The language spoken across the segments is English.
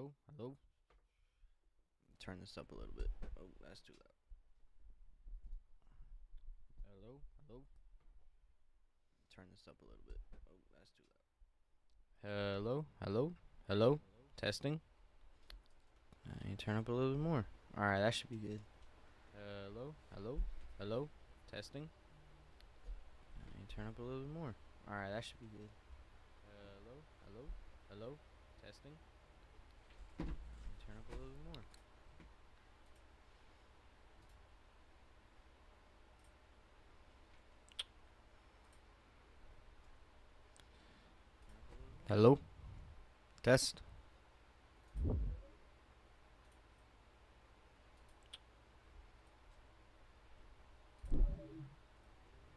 Hello? Hello? Turn this up a little bit. Oh, that's too loud. Hello? Hello? Turn this up a little bit. Oh, that's too loud. Hello? Hello? Hello? Testing? You turn up a little bit more. Alright, that should be good. Hello? Hello? Hello? Testing? You turn up a little bit more. Alright, that should be good. Hello? Hello? Hello? Testing? Turn up a little bit more. Hello? Test?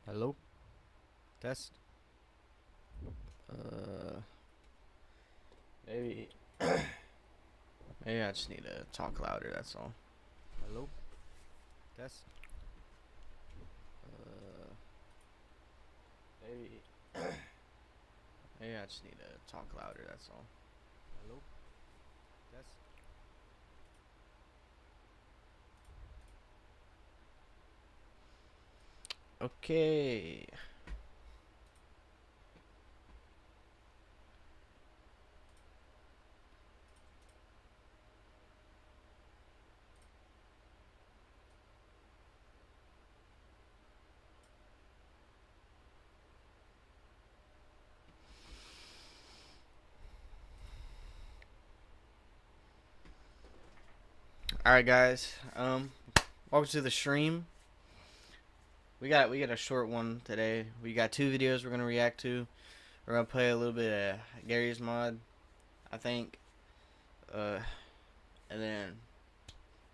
Hello? Test? Maybe maybe I just need to talk louder, that's all. Hello? Test? Maybe maybe I just need to talk louder, that's all. Hello? Test? Okay. Alright guys, welcome to the stream. We got a short one today. We got two videos we're gonna react to. We're gonna play a little bit of Garry's Mod, I think. And then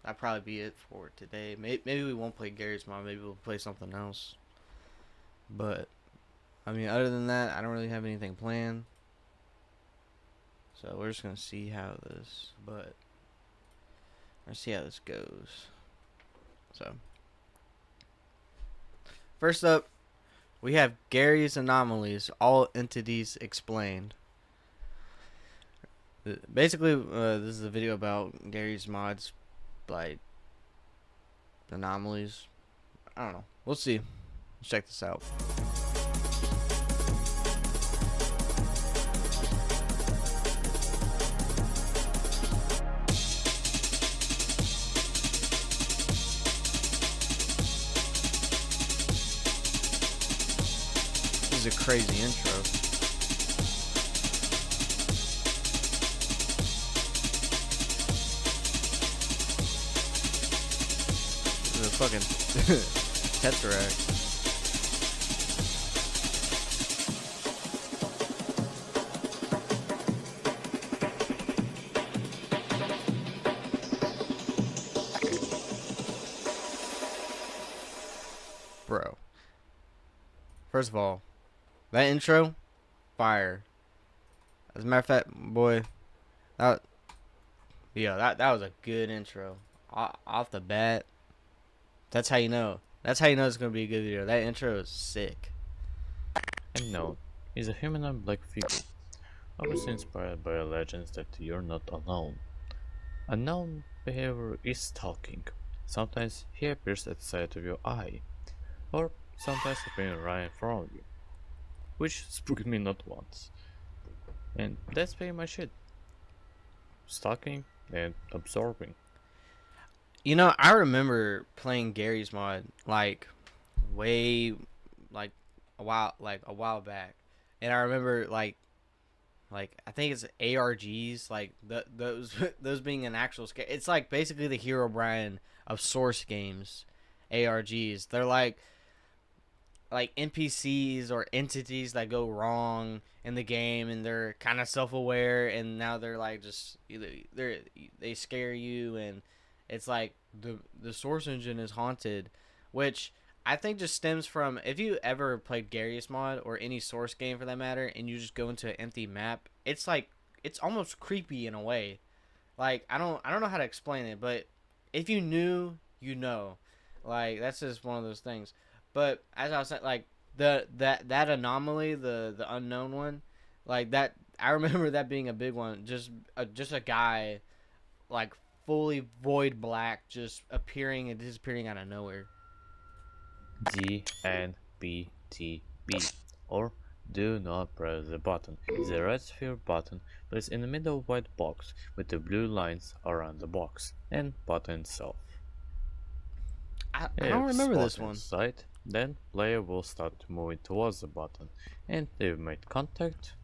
that'll probably be it for today. Maybe we won't play Garry's Mod, maybe we'll play something else. But I mean, other than that, I don't really have anything planned. So we're just gonna see how this goes. So first up, we have Garry's Anomalies, All Entities Explained. Basically, this is a video about Garry's Mods, like anomalies. I don't know. We'll see. Let's check this out. This is a crazy intro. This is a fucking Tesseract. Bro. First of all, that intro, fire. As a matter of fact, boy, that was a good intro. Off the bat, that's how you know. That's how you know it's gonna be a good video. That intro is sick. Unknown is a humanoid black figure, obviously inspired by legends that you're not alone. Unknown behavior is stalking. Sometimes he appears at the side of your eye, or sometimes appearing right in front of you, which spooked me not once. And that's pretty much it. Stalking and absorbing. You know, I remember playing Garry's Mod way like a while back, and I remember like I think it's ARGs, like those those being an actual scare. It's like basically the Herobrine of Source games. ARGs, they're like NPCs or entities that go wrong in the game, and they're kind of self-aware, and now they're like just they scare you, and it's like the Source engine is haunted, which I think just stems from, if you ever played Garry's Mod or any Source game for that matter, and you just go into an empty map, it's like it's almost creepy in a way. Like I don't know how to explain it, but if you knew, you know. Like that's just one of those things. But as I was saying, like that anomaly, the unknown one, like that, I remember that being a big one. Just a guy like fully void black just appearing and disappearing out of nowhere. DNPTB, or Do Not Press the Button, is a red sphere button placed in the middle of a white box with the blue lines around the box and button itself. I If don't remember this spotted one. inside, then player will start moving towards the button, and if made contact,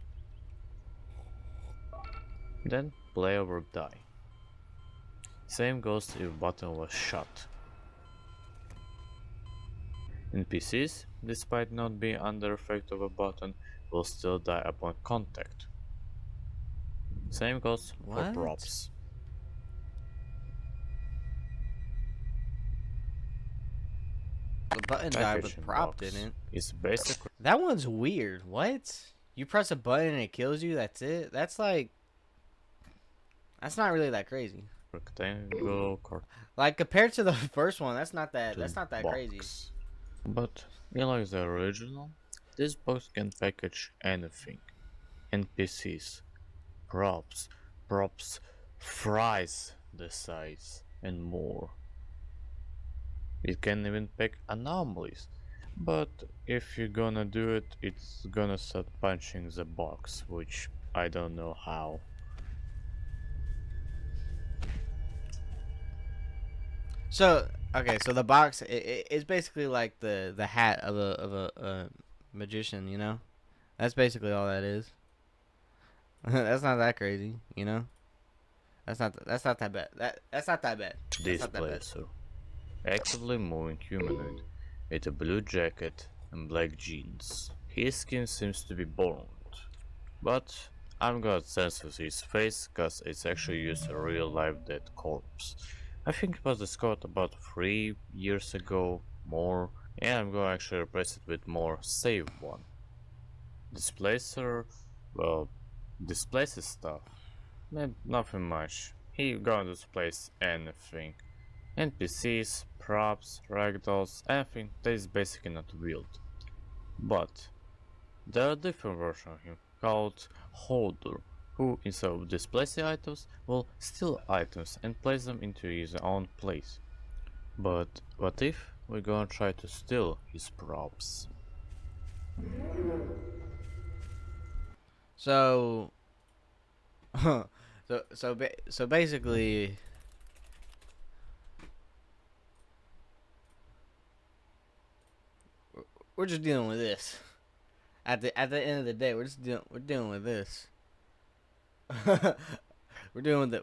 then player will die. Same goes if button was shot. NPCs, despite not being under effect of a button, will still die upon contact. Same goes for What? props. The button died, but Packaging prop box didn't. is basically That one's weird. What? You press a button and it kills you? That's it? That's like... That's not really that crazy. rectangle Like, compared to the first one, that's not that box. crazy. But unlike the original, this box can package anything. NPCs, props, fries the size, and more. It can even pack anomalies, but if you're gonna do it, it's gonna start punching the box, which I don't know how. So, okay, so the box it's basically like the hat of a magician, you know? That's basically all that is. That's not that crazy, you know? That's not that bad. That's not that bad. This not that bad. placer, actively moving humanoid, with a blue jacket and black jeans. His skin seems to be burned, but I'm gonna censor his face cause it's actually used a real live dead corpse. I think it was discovered about 3 years ago, more, and I'm gonna actually replace it with more save one. Displacer, well, displaces stuff. Nothing much. He gonna displace anything. NPCs, props, ragdolls, anything that is basically not wield. But there are different versions of him called Holder, who instead of displacing items will steal items and place them into his own place. But what if we're gonna try to steal his props? So so basically we're just dealing with this. At the end of the day, we're dealing with this. we're dealing with the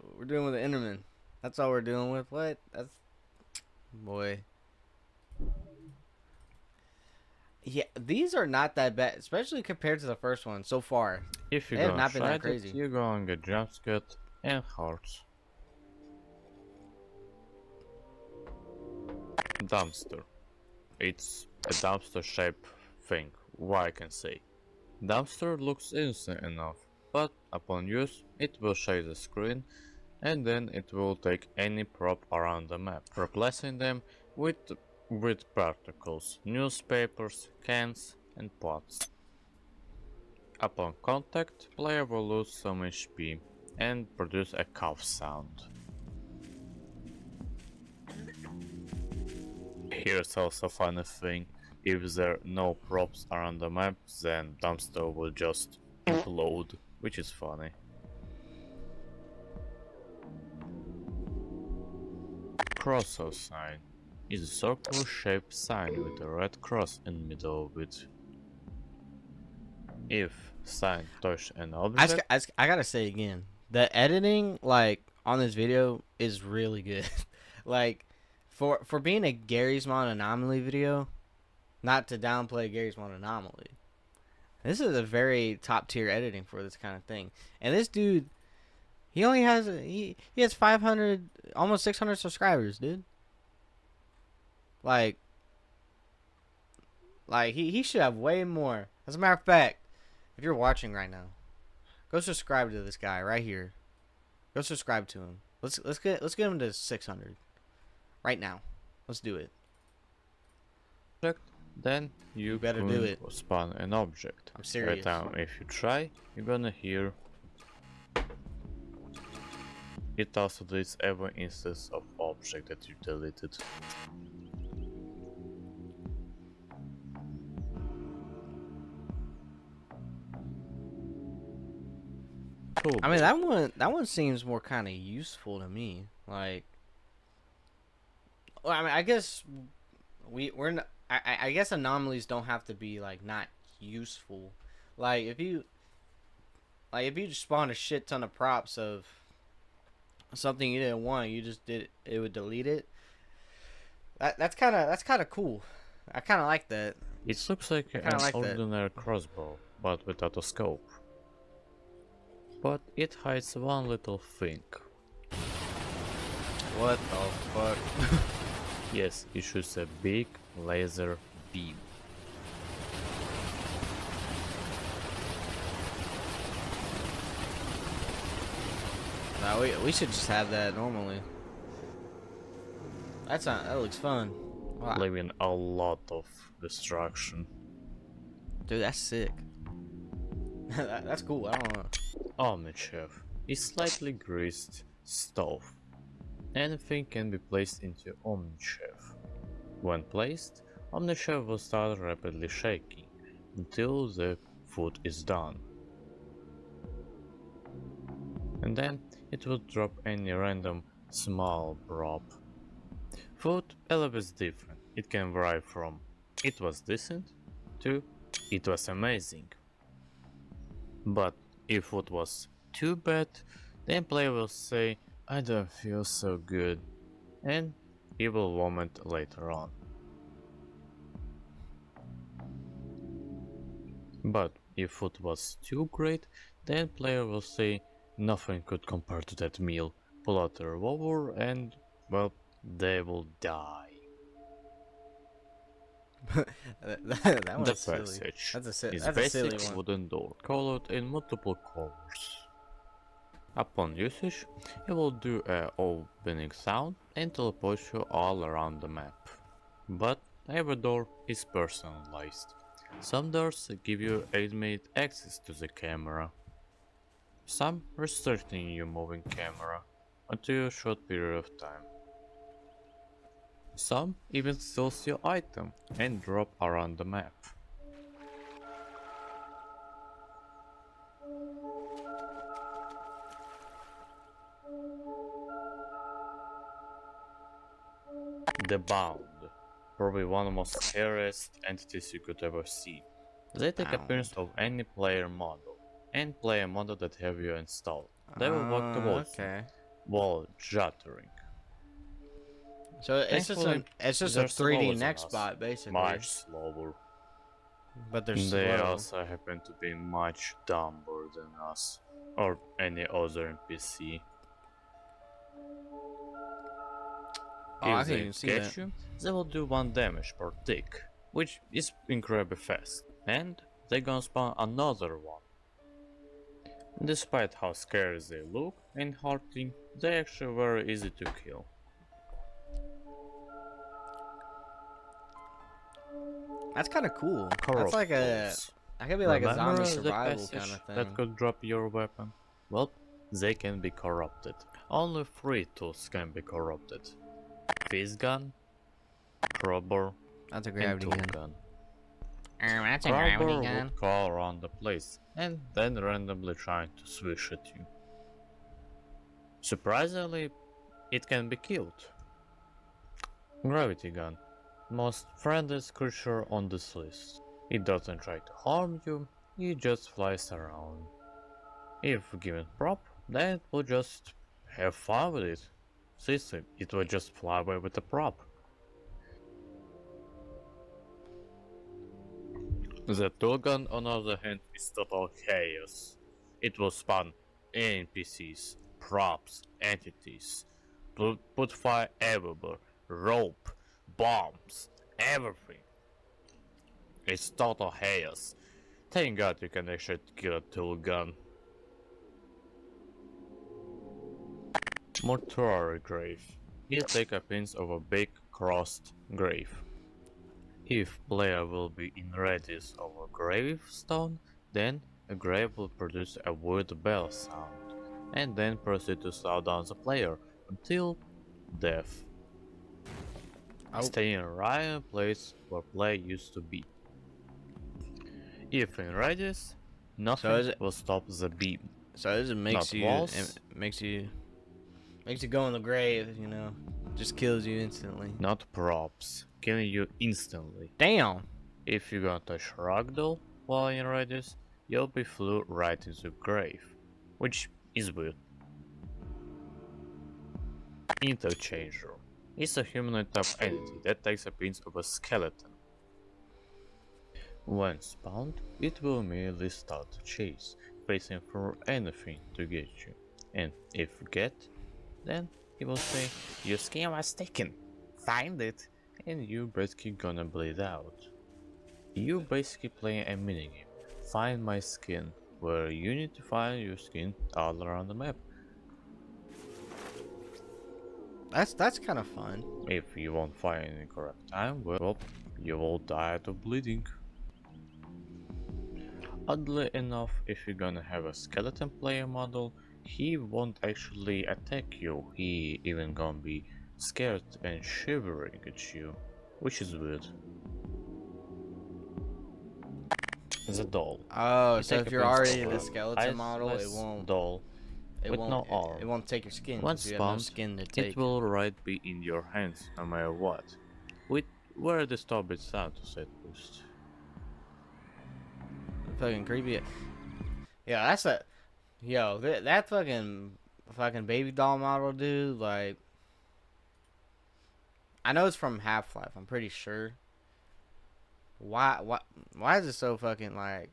Enderman. That's all we're dealing with. What? That's boy. Yeah, these are not that bad, especially compared to the first one so far. If you're They have gonna not been try that crazy. it, you're gonna get jumpscared and hearts. Dumpster. It's a dumpster shaped thing, what I can say. Dumpster looks innocent enough, but upon use it will shade the screen and then it will take any prop around the map, replacing them with particles, newspapers, cans and pots. Upon contact, player will lose some HP and produce a cough sound. Here's also a funny thing, if there are no props around the map, then dumpster will just implode, which is funny. Crossout sign is a circular shaped sign with a red cross in the middle of it. If sign touch an object, I gotta say again, the editing like on this video is really good. Like for being a Gary's Mod Anomaly video, not to downplay Gary's Mod Anomaly, this is a very top tier editing for this kind of thing. And this dude, he only has he has 500, almost 600 subscribers, dude. Like he should have way more. As a matter of fact, if you're watching right now, go subscribe to this guy right here. Go subscribe to him. Let's get him to 600 right now. Let's do it. then you better can do it. spawn an object. I'm serious. Right now, if you try, you're gonna hear It also deletes every instance of object that you deleted. I mean, Toolbar. that one seems more kind of useful to me. Like, well, I mean, I guess we're not, I guess anomalies don't have to be like not useful. Like if you just spawn a shit ton of props of something you didn't want, you just did it would delete it. That's kind of cool. I kind of like that. It looks like I kind of an like that. ordinary crossbow, but without a scope. But it hides one little thing. What the fuck? Yes, it shoots a big laser beam. Nah, we should just have that normally. That's not that looks fun. Wow. Leaving a lot of destruction. Dude, that's sick. That's cool. I don't know. Omnichef is slightly greased stove. Anything can be placed into Omnichef. When placed, Omnichef will start rapidly shaking until the food is done. And then it will drop any random small prop. Food is different. It can vary from "it was decent" to "it was amazing." But if food was too bad, then player will say "I don't feel so good" and he will vomit later on. But if food was too great, then player will say nothing could compare to that meal, pull out their revolver and, well, they will die. That The one's silly. passage That's is a silly basic one. wooden door, colored in multiple colors. Upon usage, it will do a opening sound and teleport you all around the map. But every door is personalized. Some doors give you immediate access to the camera. Some restricting your moving camera until a short period of time. Some even steals your item and drop around the map. The Bound, probably one of the most scariest entities you could ever see. They take Bound. appearance of any player model and player model that have you installed. They will walk towards you while juttering. So it's Thankfully, it's just a they're slower 3D than next us, bot basically. much slower. But they're They slow. also happen to be much dumber than us or any other NPC. Oh, I If can't they even see catch that. you, they will do 1 damage per tick, which is incredibly fast, and they gonna spawn another one. Despite how scary they look and hurting, they actually very easy to kill. That's kind of cool. Corrupt That's like a balls. that could be like a Remember zombie the survival passage kind of thing. that could drop your weapon? Well, they can be corrupted. Only 3 tools can be corrupted: fist gun, crowbar, That's a and gravity tool gun. gun. That's a Crowbar gravity gun. would crawl around the place and then randomly trying to swish at you. Surprisingly, it can be killed. Gravity gun, most friendliest creature on this list. It doesn't try to harm you, it just flies around. If given prop, then it will just have fun with it. Seriously, it will just fly away with the prop. The tool gun, on the other hand, is total chaos. It will spawn NPCs, props, entities, put fire everywhere, rope, bombs, everything. It's total chaos. Thank God you can actually kill a tool gun. Mortuary grave. It take appearance of a big crossed grave. If player will be in radius of a gravestone, then a grave will produce a weird bell sound. and then proceed to slow down the player until death. Oh, Staying right in place where play used to be. If in radius, so nothing is it? will stop the beam. So it makes Not you. walls, Makes you go in the grave. You know, just kills you instantly. not props, killing you instantly. Damn. If you're gonna touch Ragdoll while in radius, you'll be flew right into grave, which is weird. Interchanger is a humanoid type entity that takes appearance of a skeleton. When spawned, it will immediately start to chase, facing for anything to get you. And if you get, then he will say, your skin was taken, find it, and you basically gonna bleed out. You basically playing a minigame, find my skin, where you need to find your skin all around the map. That's kind of fun. If you won't find in the correct time, well, you will die of bleeding. Oddly enough, if you're gonna have a skeleton player model, he won't actually attack you, he even gonna be scared and shivering at you, which is weird. The doll. Oh, You so take if a you're pencil already or the skeleton model, it eyeless won't. doll It with won't. no arm. It won't take your skin. Once 'Cause you have no spawned, skin to take. it will right be in your hands no matter what, with where the stop its sound to set boost. Fucking creepy. Yeah, that's a. Yo, that fucking baby doll model, dude. Like, I know it's from Half-Life. I'm pretty sure. Why is it so fucking like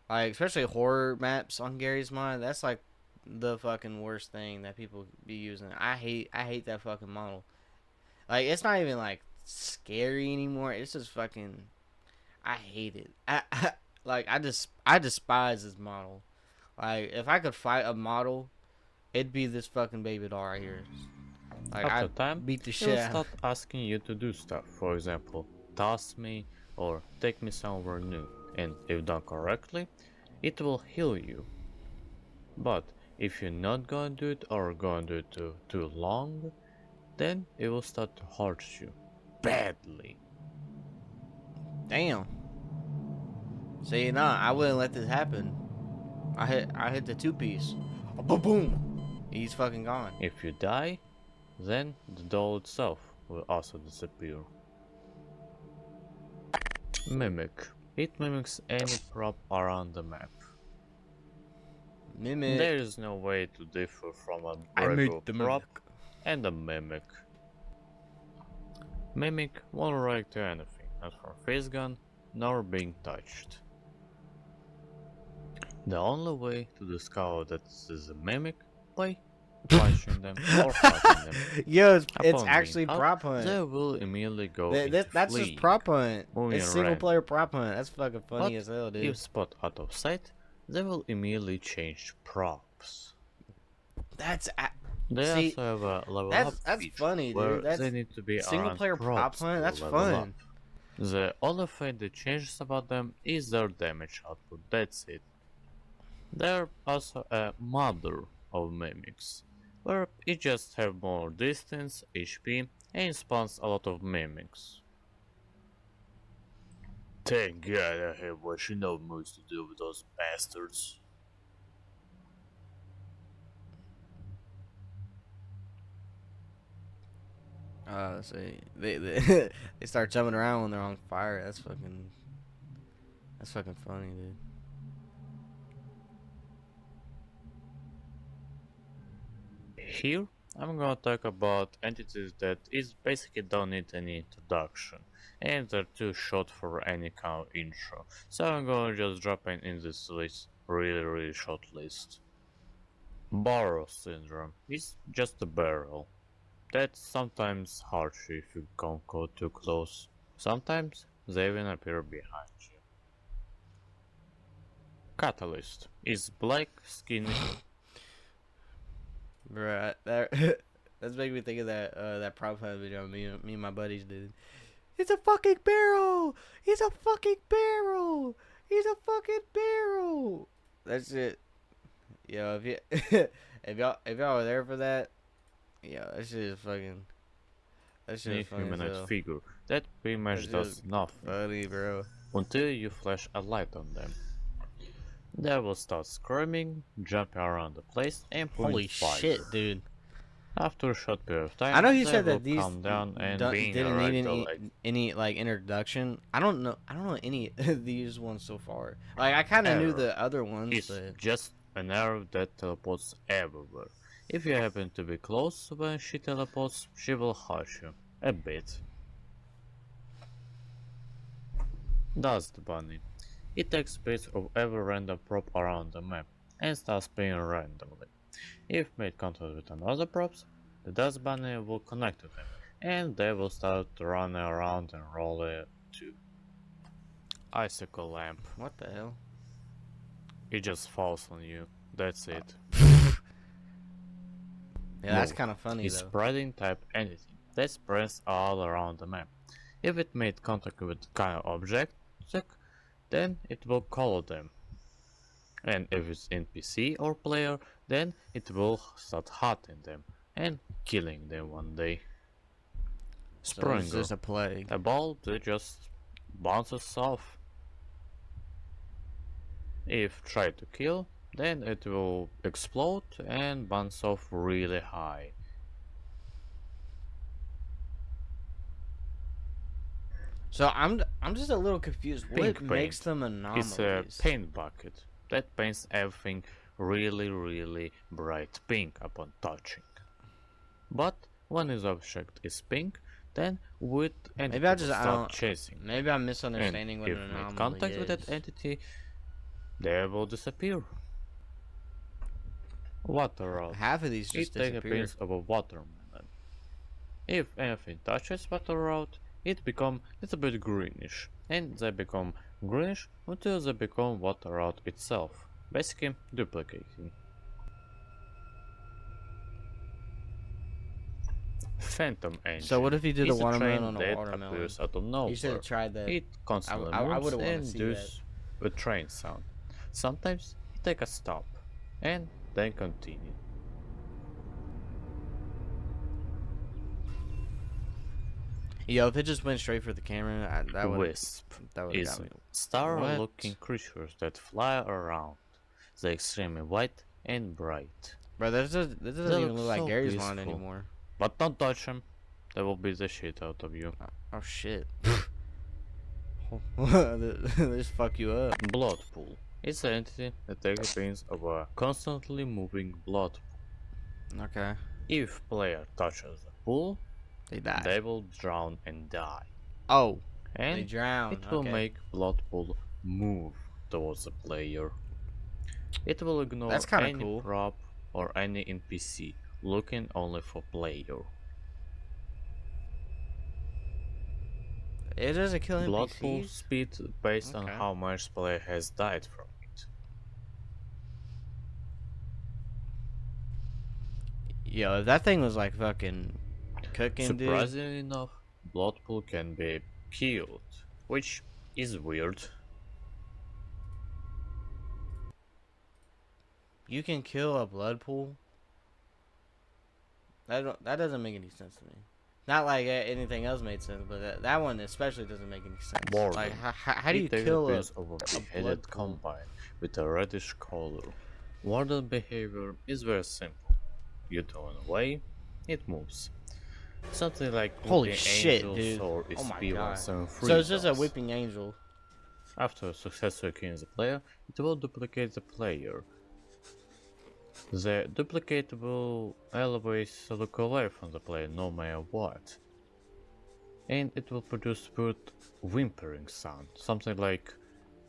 especially horror maps on Gary's Mod? That's like the fucking worst thing that people be using. I hate that fucking model. Like, it's not even like scary anymore. It's just fucking. I hate it. I despise this model. Like, if I could fight a model, it'd be this fucking baby doll right here. Like, After I'd time, beat the it shit will out. start asking you to do stuff, for example, toss me or take me somewhere new, and if done correctly, it will heal you. But if you're not gonna do it or gonna do it too long, then it will start to hurt you badly. Damn. See, nah, I wouldn't let this happen. I hit the two piece. Boom, boom. He's fucking gone. If you die, then the doll itself will also disappear. Mimic. It mimics any prop around the map. Mimic. There is no way to differ from a I regular made the prop mimic. and a mimic. Mimic won't react to anything, not from face gun, nor being touched. The only way to discover that this is a mimic, by punching them or fighting them. Yo, it's Upon actually being prop out, hunt. they will immediately go That's into just prop hunt. moving It's single around. player prop hunt. That's fucking funny But as hell, dude. if spot out of sight, they will immediately change props. That's They See, also have a level that's up that's feature funny, where dude. That's they need to be single around player prop props hunt. to That's level fun. up. The only thing that changes about them is their damage output, that's it. They're also a mother of mimics, where it just have more distance, HP, and spawns a lot of mimics. Thank God I have watching no moves to do with those bastards. Let's see. They they start jumping around when they're on fire. That's fucking funny, dude. Here, I'm gonna talk about entities that is basically don't need any introduction, and they're too short for any kind of intro, so I'm gonna just drop in this list, really short list. Barrel syndrome is just a barrel. That's sometimes harsh if you can't go too close. Sometimes they even appear behind you. Catalyst is black, skinny. Bruh, that's making me think of that prop hunt video me and my buddies did. It's a fucking barrel. He's a fucking barrel. He's a fucking barrel. That's it. Yo, if you if y'all were there for that, yo, that shit is fucking. That shit A is funny as humanoid hell. figure that pretty That much shit is does nothing funny, bro. until you flash a light on them. They will start screaming, jumping around the place, and point Holy fire. shit, dude. After a short period of time, I know he they said will that these calm down and being didn't need ragdoll any like introduction. I don't know. I don't know any of these ones so far. Like I kind of knew error. the other ones, It's but just an arrow that teleports everywhere. If you happen to be close when she teleports, she will hush you a bit. Dust Bunny. It takes bits of every random prop around the map and starts spinning randomly. If made contact with another props, the Dust Bunny will connect to them, and they will start running around and rolling too. Icicle Lamp. what the hell? It just falls on you. That's it. Yeah, that's Move. kind of funny It's though. spreading type anything that spreads all around the map. If it made contact with kind of object, then it will color them. And if it's NPC or player, then it will start hunting them and killing them one day. So it's Springer. just a plague. A ball that just bounces off. If try to kill, then it will explode and bounce off really high. So I'm just a little confused. What Pink makes paint. them anomalies? It's a paint bucket that paints everything really bright pink upon touching. But when his object is pink, then with entity Maybe I just will I start don't. chasing. Maybe I'm And misunderstanding what if an made anomaly contact with that is. entity, they will disappear. Water rod. Half of these It just takes disappear. appearance of a watermelon. If anything touches water rod, it becomes a little bit greenish, and they become greenish until they become water rod itself, basically duplicating. Phantom Engine. So what if you did a is watermelon train on a that watermelon? appears out of nowhere. You should have tried that. It constantly I moves would've wanna and see does a train sound. Sometimes it take a stop and then continue. Yo, if it just went straight for the camera, that would Wisp have is got me. star-looking creatures that fly around. They're extremely white and bright. Bro, this doesn't They even look look like so Gary's line peaceful. anymore. But don't touch them. They will beat the shit out of you. Oh shit. This fuck you up. Blood pool. It's an entity that takes appearance of a constantly moving blood pool. Okay. If player touches the pool, They die. they will drown and die. Oh, they And drown. it will Okay. make blood pool move towards the player. It will ignore That's kinda any cool. prop or any NPC, looking only for player. It doesn't kill Blood pool NPCs. speed based on Okay. how much player has died from it. Yo, if that thing was like fucking cooking, dude. Surprisingly enough, blood pool can be killed, which is weird. You can kill a blood pool. That doesn't make any sense to me. Not like anything else made sense, but that one especially doesn't make any sense. Warden. Like how do you It takes kill a appearance of a blood beheaded pool? combine with a reddish color. Warden behavior is very simple. You throw it away, it moves. Something like Holy Whipping shit, Angels dude. or Oh my SP-173 So it's just a does. whipping angel. After successfully killing the player, it will duplicate the player. The duplicate will always look away from the player no matter what. And it will produce weird whimpering sound, something like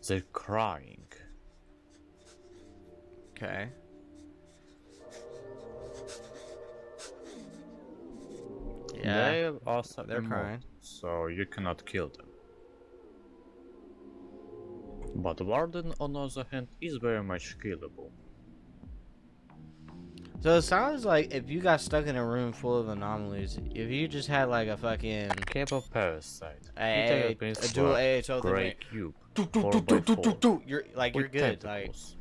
they're crying. Okay. Yeah. They are also they're immortal, crying. so you cannot kill them. But Warden, on the other hand, is very much killable. So it sounds like if you got stuck in a room full of anomalies, if you just had like a fucking Cable Parasite. a dual AHL Gray thing, cube. like, 4x4 you're with good. Like tentacles.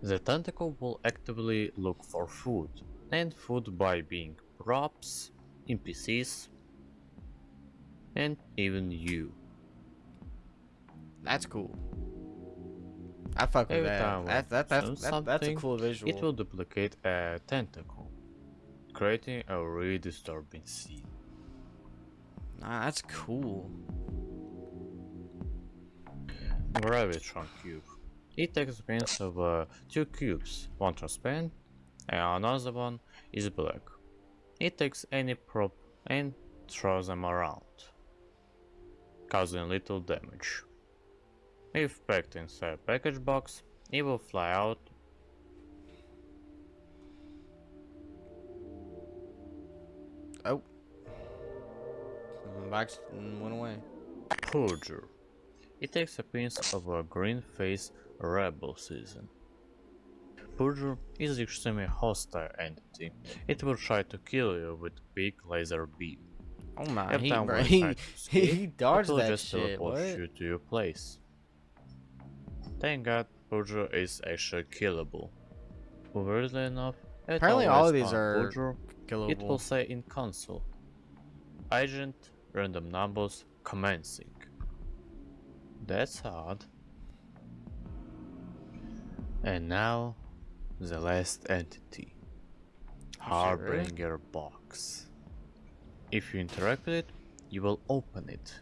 The tentacle will actively look for food, and food by being props, NPCs, and even you. That's cool. I fuck with Every that. time one consumes That's a something, cool it visual. will duplicate a tentacle, creating a really disturbing scene. Nah, that's cool. Gravitron Cube. It takes the appearance of two cubes, one transparent and another one is black. It takes any prop and throws them around, causing little damage. If packed inside a package box, it will fly out. Oh, box went away. Purger. It takes the appearance of a green-faced rebel season. Purger is an extremely hostile entity. It will try to kill you with a big laser beam. Oh my, Every time bro, one tries to escape, he it dodged will that just shit. teleport What? you to your place. Thank God, Purger is actually killable. Weirdly enough, every Apparently time all I of these spawn are Purger, it will killable. say in console, Agent random numbers commencing. That's odd. And now, the last entity. Shit, really? Harbinger Box. If you interact with it, you will open it.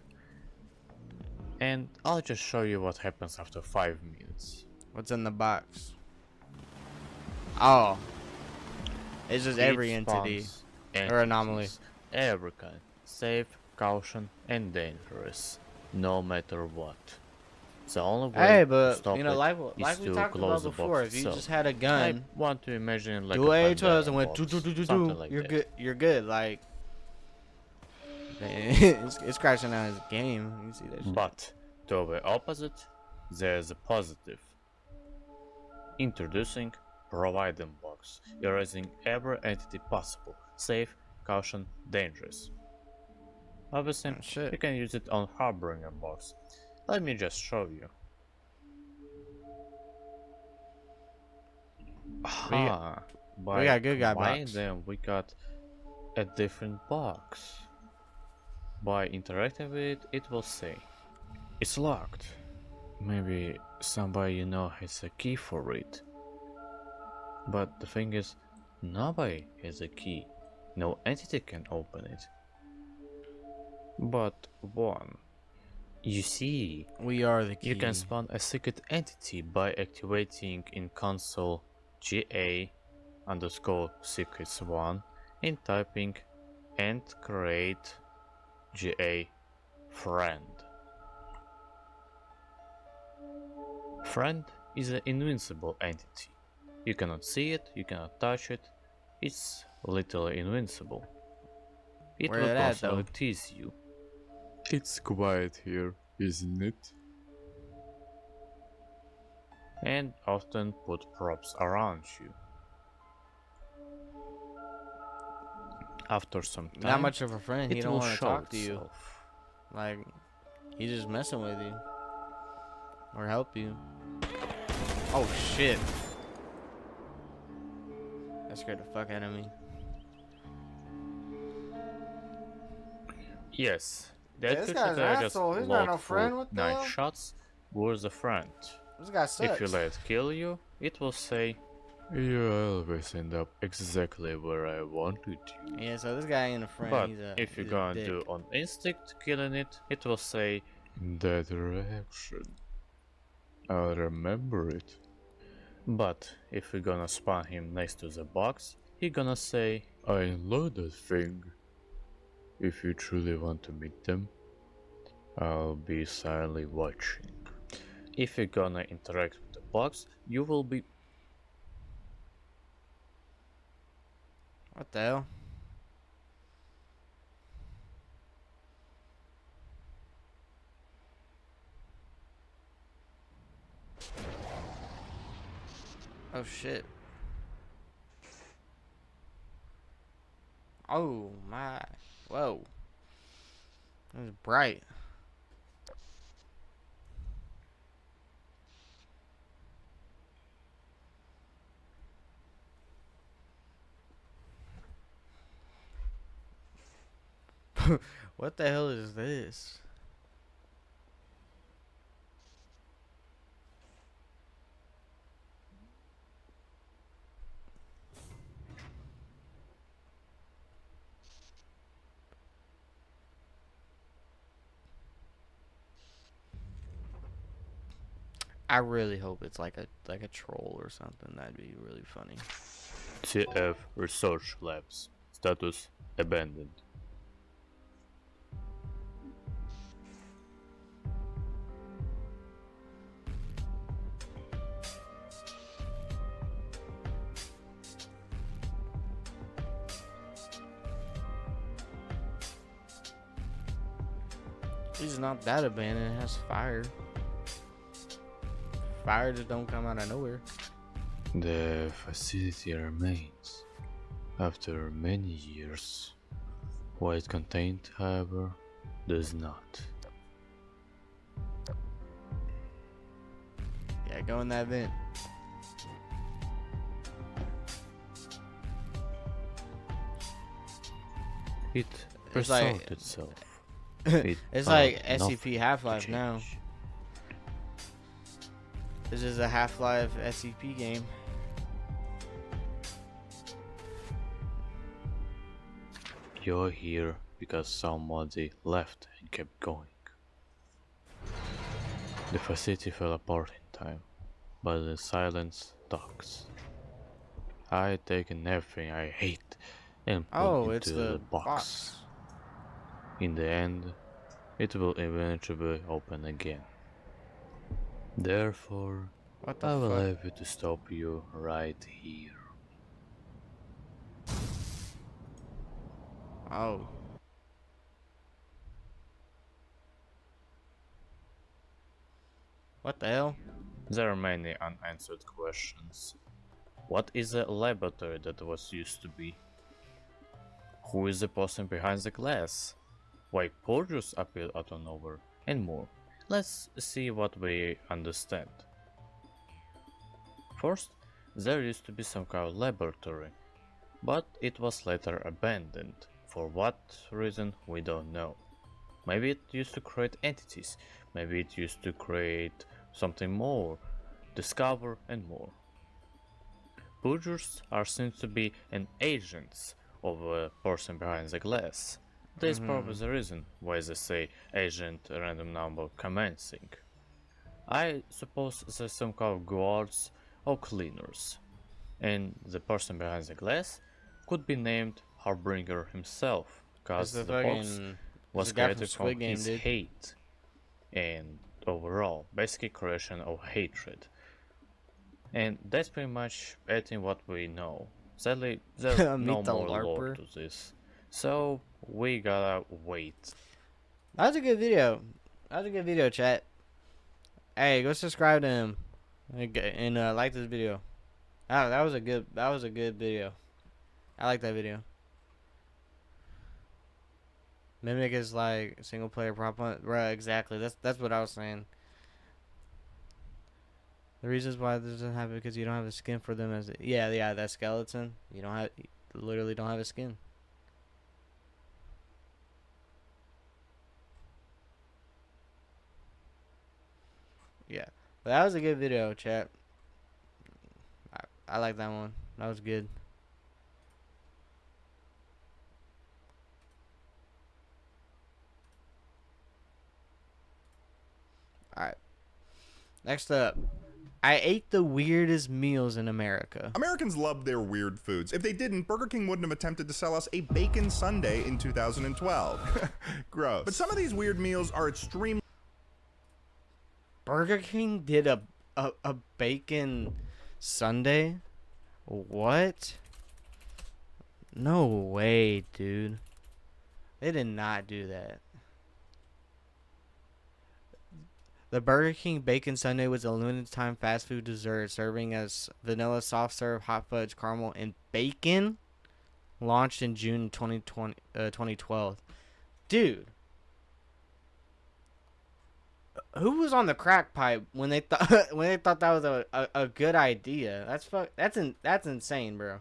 And I'll just show you what happens after 5 minutes. What's in the box? Oh, it's just It every entity spawns or anomaly. entities, every kind, safe, caution, and dangerous, no matter what. The only way Hey, to but stop you know, it like is we to talked close about the before, box if you itself. just had a I gun, want to imagine it like do a A12s Pandora and went box, do do do do something do, like you're that. good. You're good. Like it's crashing out his game. You see that shit? But to the opposite, there's a positive. Introducing Providing Box, erasing every entity possible, safe, caution, dangerous. Obviously, Oh, shit. you can use it on Harbinger Box. Let me just show you. Aha! we got good guy By box. them we got a different box. By interacting with it, it will say, it's locked. Maybe somebody you know has a key for it. But the thing is, nobody has a key. No entity can open it. But one. You see, We are the key. you can spawn a secret entity by activating in console GA underscore secrets1 and typing and create GA friend. Friend is an invincible entity. You cannot see it, you cannot touch it, it's literally invincible. It Where will it at, constantly though? tease you. It's quiet here, isn't it? And often put props around you. After some time, Not much of a friend. He it don't will want to show talk to you. itself. Like he's just messing with you or help you. Oh shit! That scared the fuck out of me. Yes, Yeah, that this could guy's an have just asshole. He's not no locked friend. full What the 9 hell? shots was a friend. This guy sucks. If you let it kill you, it will say, you always end up exactly where I wanted you. Yeah, so this guy ain't a friend. But he's a, if you're he's a gonna dick. do on instinct killing it, it will say, that reaction. I'll remember it. But if you're gonna spawn him next to the box, he gonna say, I know that thing. If you truly want to meet them, I'll be silently watching. If you're gonna interact with the box, you will be. What the hell? Oh shit. Oh my. Whoa. It was bright. What the hell is this? I really hope it's like a troll or something. That'd be really funny. TF Research Labs. Status abandoned. It's not that abandoned. It has fire. Fire just don't come out of nowhere. The facility remains after many years. What it contained, however, does not. Yeah, go in that vent. It It's like- resolved itself. It It's found like nothing SCP to Half-Life now. change. This is a Half-Life SCP game. You're here because somebody left and kept going. The facility fell apart in time, but the silence talks. I taken everything I hate and put Oh, into it's the box. box. In the end, it will eventually open again. Therefore, What the I will fuck? have you to stop you right here. Oh. What the hell? There are many unanswered questions. What is the laboratory that was used to be? Who is the person behind the glass? Why Porgius appeared out of nowhere? And more. Let's see what we understand. First, there used to be some kind of laboratory, but it was later abandoned. For what reason, we don't know. Maybe it used to create entities, maybe it used to create something more, discover and more. Purgers are seen to be an agents of a person behind the glass. That is probably the reason why they say agent random number commencing. I suppose there's some kind of guards or cleaners, and the person behind the glass could be named Harbinger himself, It's because the the box fucking was the guy from created Squid from Game, his dude. hate and overall basically creation of hatred, and that's pretty much everything what we know. Sadly, there's no Meet the more lore LARPer. to this, so we gotta wait. That was a good video. That was a good video, chat. Hey, go subscribe to him and like this video. That was a good video. I like that video. Mimic is like single player prop hunt. Right, exactly. That's what I was saying. The reasons why this doesn't happen because you don't have a skin for them as yeah that skeleton. You literally don't have a skin. Yeah, but that was a good video, chat. I like that one. That was good. Alright. Next up. I ate the weirdest meals in America. Americans love their weird foods. If they didn't, Burger King wouldn't have attempted to sell us a bacon sundae in 2012. Gross. But some of these weird meals are extremely Burger King did a bacon sundae? What? No way, dude. They did not do that. The Burger King Bacon Sundae was a limited time fast food dessert serving as vanilla soft serve, hot fudge, caramel, and bacon. Launched in June 2012. Dude. Who was on the crack pipe when they thought that was a good idea? That's insane, bro.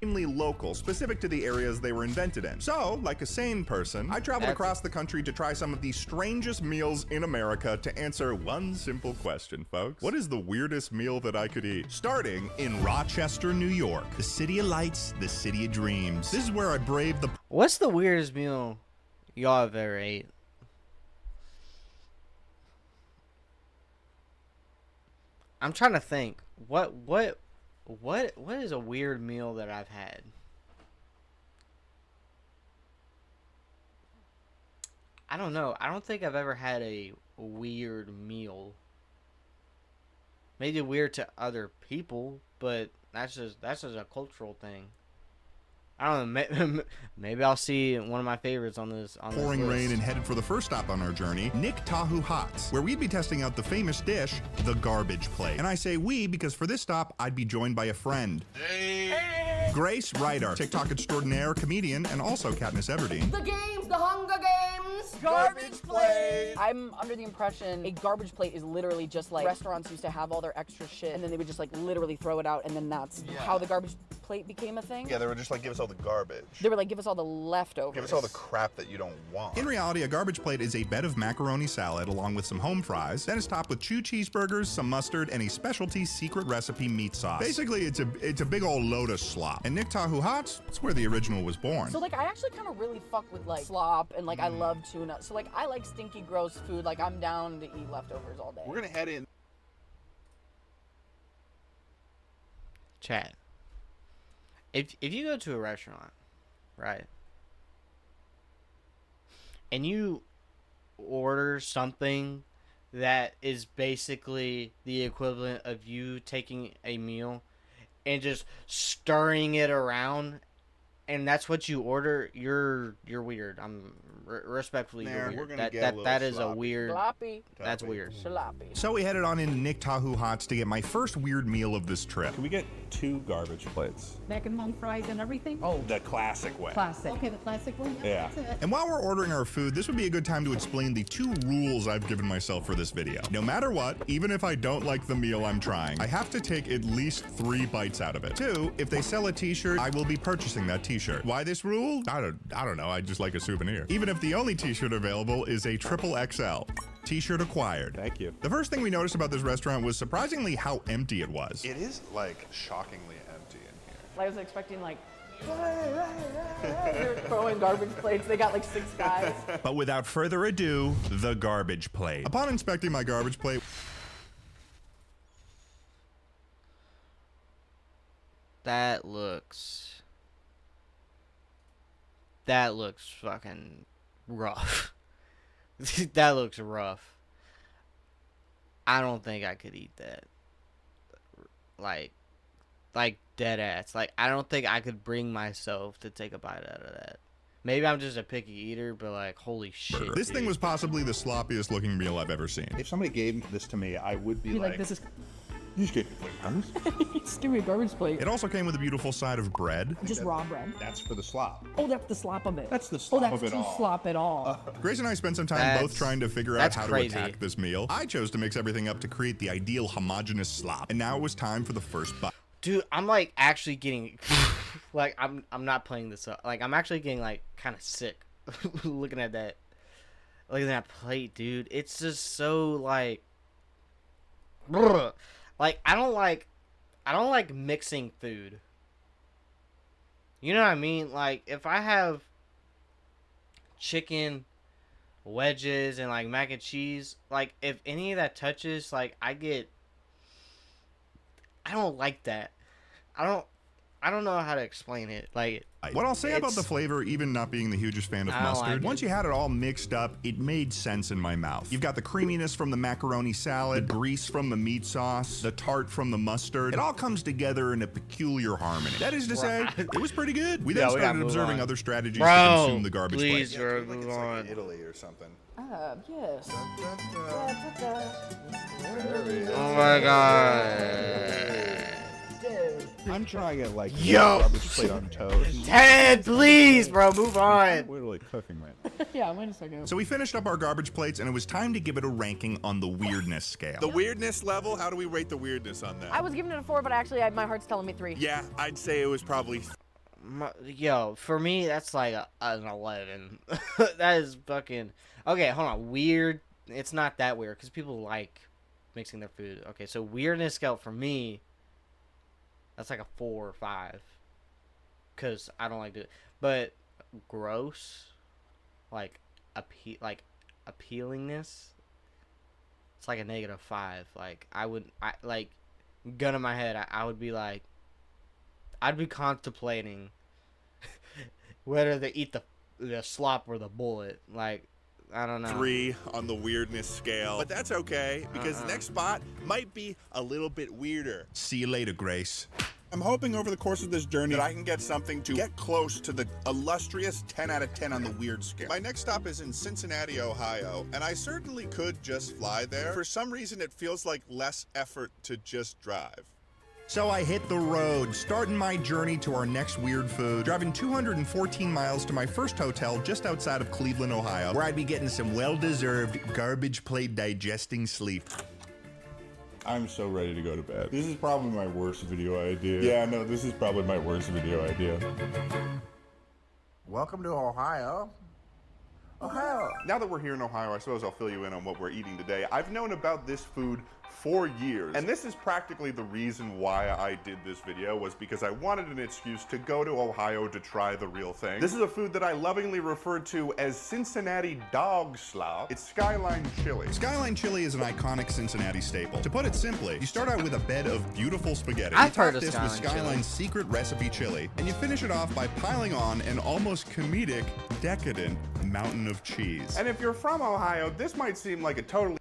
local, specific to the areas they were invented in. So, like a sane person, I traveled across the country to try some of the strangest meals in America to answer one simple question, folks. What is the weirdest meal that I could eat? Starting in Rochester, New York, the city of lights, the city of dreams. This is where I braved the... What's the weirdest meal y'all have ever ate? I'm trying to think. What is a weird meal that I've had? I don't know. I don't think I've ever had a weird meal. Maybe weird to other people, but that's just a cultural thing. I don't know. Maybe I'll see one of my favorites on this. Pouring rain and headed for the first stop on our journey, Nick Tahu Hots, where we'd be testing out the famous dish, the garbage plate. And I say we because for this stop, I'd be joined by a friend. Hey! Grace Ryder, TikTok extraordinaire, comedian, and also Katniss Everdeen. The games, the Hunger Games, garbage plate. I'm under the impression a garbage plate is literally just like restaurants used to have all their extra shit, and then they would just like literally throw it out, and then that's how the garbage plate became a thing. Yeah, they were just like, give us all the garbage. They were like, give us all the leftovers. Give us all the crap that you don't want. In reality, a garbage plate is a bed of macaroni salad along with some home fries. Then it's topped with 2 cheeseburgers, some mustard, and a specialty secret recipe meat sauce. Basically, it's a big old load of slop. And Nick Tahu Hots, that's where the original was born. So like, I actually kind of really fuck with like slop, and like I love tuna. So like, I like stinky, gross food. Like, I'm down to eat leftovers all day. We're gonna head in. Chat. If you go to a restaurant, right, and you order something that is basically the equivalent of you taking a meal and just stirring it around, and that's what you order, you're weird. I'm respectfully, you're weird. We're gonna get a that little is a sloppy. weird. Sloppy. That's weird. Sloppy. So we headed on into Nick Tahu Hots to get my first weird meal of this trip. Can we get 2 garbage plates? Mac and home fries and everything? Oh, the classic way. Classic. Okay, the classic one? Yeah. That's it. And while we're ordering our food, this would be a good time to explain the 2 rules I've given myself for this video. No matter what, even if I don't like the meal I'm trying, I have to take at least 3 bites out of it. 2, if they sell a t-shirt, I will be purchasing that t-shirt. Why this rule? I don't know, I just like a souvenir. Even if the only t-shirt available is a XXL. T-shirt acquired. Thank you. The first thing we noticed about this restaurant was surprisingly how empty it was. It is like shockingly empty in here. I was expecting like, they're throwing garbage plates. They got like 6 guys. But without further ado, the garbage plate. Upon inspecting my garbage plate, That looks fucking rough. That looks rough. I don't think I could eat that. Like dead ass. Like, I don't think I could bring myself to take a bite out of that. Maybe I'm just a picky eater, but like, holy shit. this thing was possibly the sloppiest looking meal I've ever seen. If somebody gave this to me, I would be Be like, like, this is. you just gave me $3. Just give me a garbage plate. It also came with a beautiful side of bread. Just raw bread. That's for the slop. Oh, that's the slop of it. That's the slop Oh, that's of it too all. slop at all. Grace and I spent some time That's- both trying to figure out that's how crazy. to attack this meal. I chose to mix everything up to create the ideal homogeneous slop. And now it was time for the first bite. Dude, I'm like actually getting like I'm not playing this up. Like, I'm actually getting like kind of sick looking at that plate, dude. It's just so like like I don't like mixing food. You know what I mean? Like, if I have chicken wedges and like mac and cheese, like if any of that touches, like I don't like that. I don't know how to explain it. Like, What I'll say about it's- the flavor, even not being the hugest fan of I don't mustard, like it. once you had it all mixed up, it made sense in my mouth. You've got the creaminess from the macaroni salad, the grease from the meat sauce, the tart from the mustard. It all comes together in a peculiar harmony. That is to say, it was pretty good. We then we gotta started move observing on. other strategies to Bro, consume the garbage please, plate. bro, Like move it's on. like Italy or something. Yes. Oh my god. Dude. I'm trying it like Yo! garbage plate on toast. Ted, please, bro, move on. Literally cooking right. Yeah, wait a second. So we finished up our garbage plates, and it was time to give it a ranking on the weirdness scale. The weirdness level, how do we rate the weirdness on that? I was giving it a 4, but actually my heart's telling me 3. Yeah, I'd say it was probably Yo, for me, that's like an 11. That is fucking... Okay, hold on. Weird. It's not that weird, because people like mixing their food. Okay, so weirdness scale for me, that's like a 4 or 5. Because I don't like it. But gross, like, appealingness, it's like a -5. Like, like, gun in my head, I would be like, I'd be contemplating whether to eat the slop or the bullet. Like, I don't know. 3 on the weirdness scale. But that's okay, because the next spot might be a little bit weirder. See you later, Grace. I'm hoping over the course of this journey that I can get something to get close to the illustrious 10 out of 10 on the weird scale. My next stop is in Cincinnati, Ohio, and I certainly could just fly there. For some reason, it feels like less effort to just drive. So I hit the road, starting my journey to our next weird food, driving 214 miles to my first hotel just outside of Cleveland, Ohio, where I'd be getting some well-deserved garbage plate digesting sleep. I'm so ready to go to bed. This is probably my worst video idea. Yeah, no, this is probably my worst video idea. Welcome to Ohio. Ohio. Now that we're here in Ohio, I suppose I'll fill you in on what we're eating today. I've known about this food for years, and this is practically the reason why I did this video, was because I wanted an excuse to go to Ohio to try the real thing. This is a food that I lovingly refer to as Cincinnati dog slop. It's Skyline chili. Skyline chili is an iconic Cincinnati staple. To put it simply, you start out with a bed of beautiful spaghetti. I've You heard top of this Skyline with chili. Skyline's secret recipe chili, and you finish it off by piling on an almost comedic, decadent mountain of cheese. And if you're from Ohio, this might seem like a totally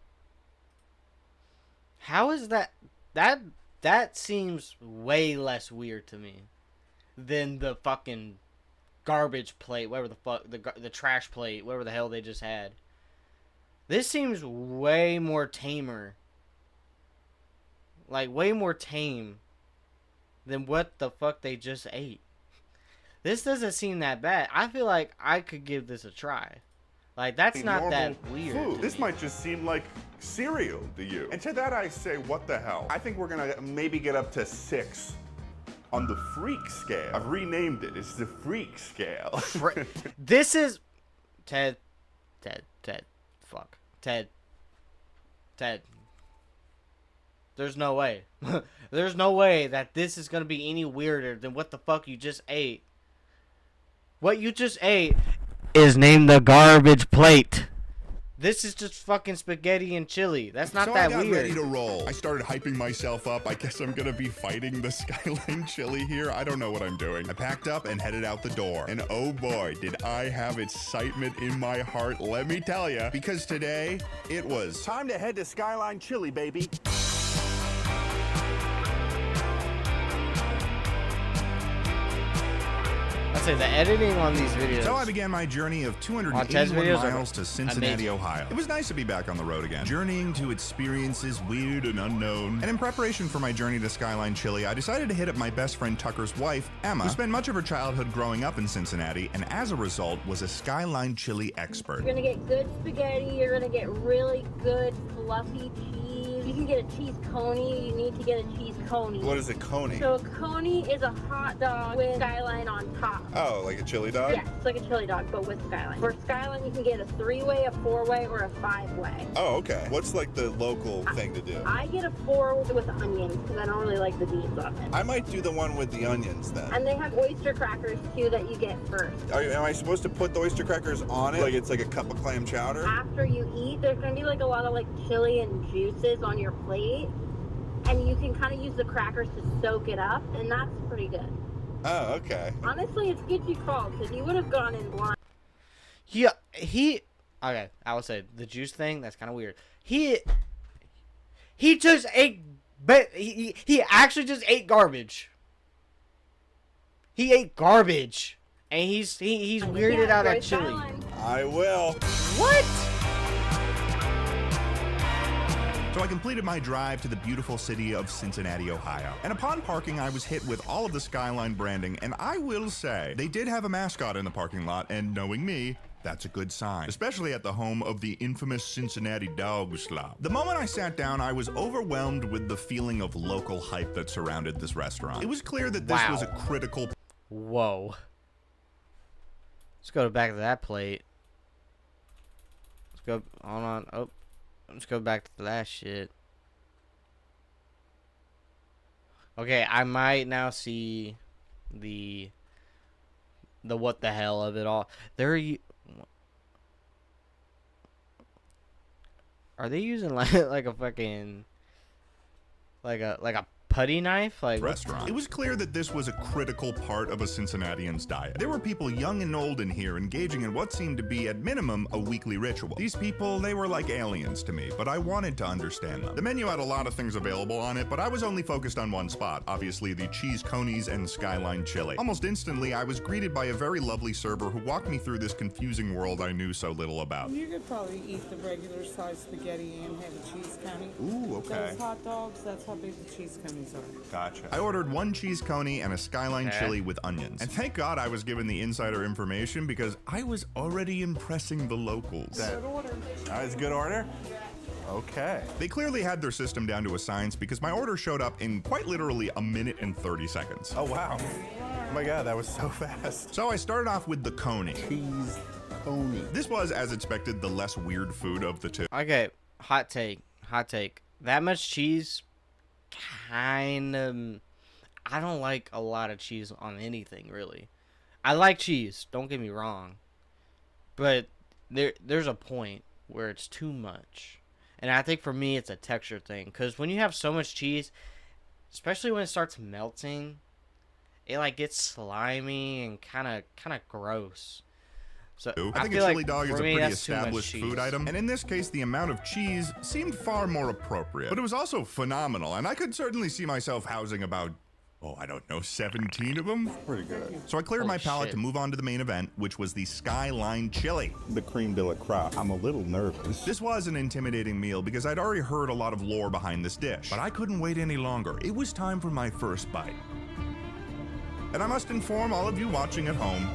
How is that? That seems way less weird to me than the fucking garbage plate, whatever the fuck, the trash plate, whatever the hell they just had. This seems way more tamer. Like, way more tame than what the fuck they just ate. This doesn't seem that bad. I feel like I could give this a try. Like, that's not that normal weird. food. to This me. might just seem like cereal to you. And to that I say, what the hell? I think we're gonna maybe get up to 6 on the freak scale. I've renamed it. It's the freak scale. This is Ted. Fuck. Ted. There's no way. There's no way that this is gonna be any weirder than what the fuck you just ate. What you just ate is named the garbage plate. This is just fucking spaghetti and chili. That's not So that I got weird. ready to roll. I started hyping myself up. I guess I'm gonna be fighting the Skyline chili here. I don't know what I'm doing. I packed up and headed out the door. And oh boy, did I have excitement in my heart, let me tell you. Because today, it was Time to head to Skyline Chili, baby. I'd say the editing on these videos. So I began my journey of On Ted's 281 videos are miles to Cincinnati, amazing. Ohio. It was nice to be back on the road again, journeying to experiences weird and unknown. And in preparation for my journey to Skyline Chili, I decided to hit up my best friend Tucker's wife, Emma, who spent much of her childhood growing up in Cincinnati, and as a result, was a Skyline Chili expert. You're gonna get good spaghetti, you're gonna get really good fluffy cheese. You can get a cheese coney, you need to get a cheese coney. What is a coney? So a coney is a hot dog with Skyline on top. Oh, like a chili dog? Yeah, it's like a chili dog, but with Skyline. For Skyline, you can get a 3-way, a 4-way, or a 5-way. Oh, okay. What's like the local thing to do? I get a 4 with onions because I don't really like the beans on it. I might do the one with the onions then. And they have oyster crackers too that you get first. Am I supposed to put the oyster crackers on it? Like it's like a cup of clam chowder? After you eat, there's gonna be like a lot of like chili and juices on your plate. And you can kind of use the crackers to soak it up, and that's pretty good. Oh, okay. Honestly, it's good you called, because you would have gone in blind. Yeah, okay, I would say the juice thing, that's kind of weird. He just ate, but he actually just ate garbage. He ate garbage, and he's weirded out enjoy at chili. Skyline. I will. What? So I completed my drive to the beautiful city of Cincinnati, Ohio. And upon parking, I was hit with all of the Skyline branding, and I will say, they did have a mascot in the parking lot, and knowing me, that's a good sign, especially at the home of the infamous Cincinnati dog slop. The moment I sat down, I was overwhelmed with the feeling of local hype that surrounded this restaurant. It was clear that this Wow. was a critical Whoa. Let's go back to that plate. Let's go. Hold on. Oh, let's go back to that shit. Okay, I might now see the what the hell of it all. Are they using like a fucking like a putty knife? Like Restaurant. It was clear that this was a critical part of a Cincinnatian's diet. There were people young and old in here engaging in what seemed to be, at minimum, a weekly ritual. These people, they were like aliens to me, but I wanted to understand them. The menu had a lot of things available on it, but I was only focused on one spot, obviously the cheese conies and Skyline chili. Almost instantly, I was greeted by a very lovely server who walked me through this confusing world I knew so little about. You could probably eat the regular size spaghetti and have a cheese coney. Ooh, okay. Those hot dogs, that's how big the cheese conies are. Gotcha. I ordered one cheese coney and a Skyline chili with onions. And thank God I was given the insider information because I was already impressing the locals. Good order. That's a good order. Okay. They clearly had their system down to a science because my order showed up in quite literally a minute and 30 seconds. Oh, wow. Oh my God, that was so fast. So I started off with the coney. Cheese coney. This was, as expected, the less weird food of the two. Okay, hot take. That much cheese, kind of. I don't like a lot of cheese on anything, really. I like cheese, don't get me wrong, but there's a point where it's too much, and I think for me it's a texture thing. Because when you have so much cheese, especially when it starts melting, it like gets slimy and kind of gross. So I think a chili dog is a pretty established food item, and in this case, the amount of cheese seemed far more appropriate. But it was also phenomenal, and I could certainly see myself housing about, I don't know, 17 of them? Pretty good. So I cleared my palate to move on to the main event, which was the Skyline chili. The creme de la crop. I'm a little nervous. This was an intimidating meal because I'd already heard a lot of lore behind this dish, but I couldn't wait any longer. It was time for my first bite. And I must inform all of you watching at home,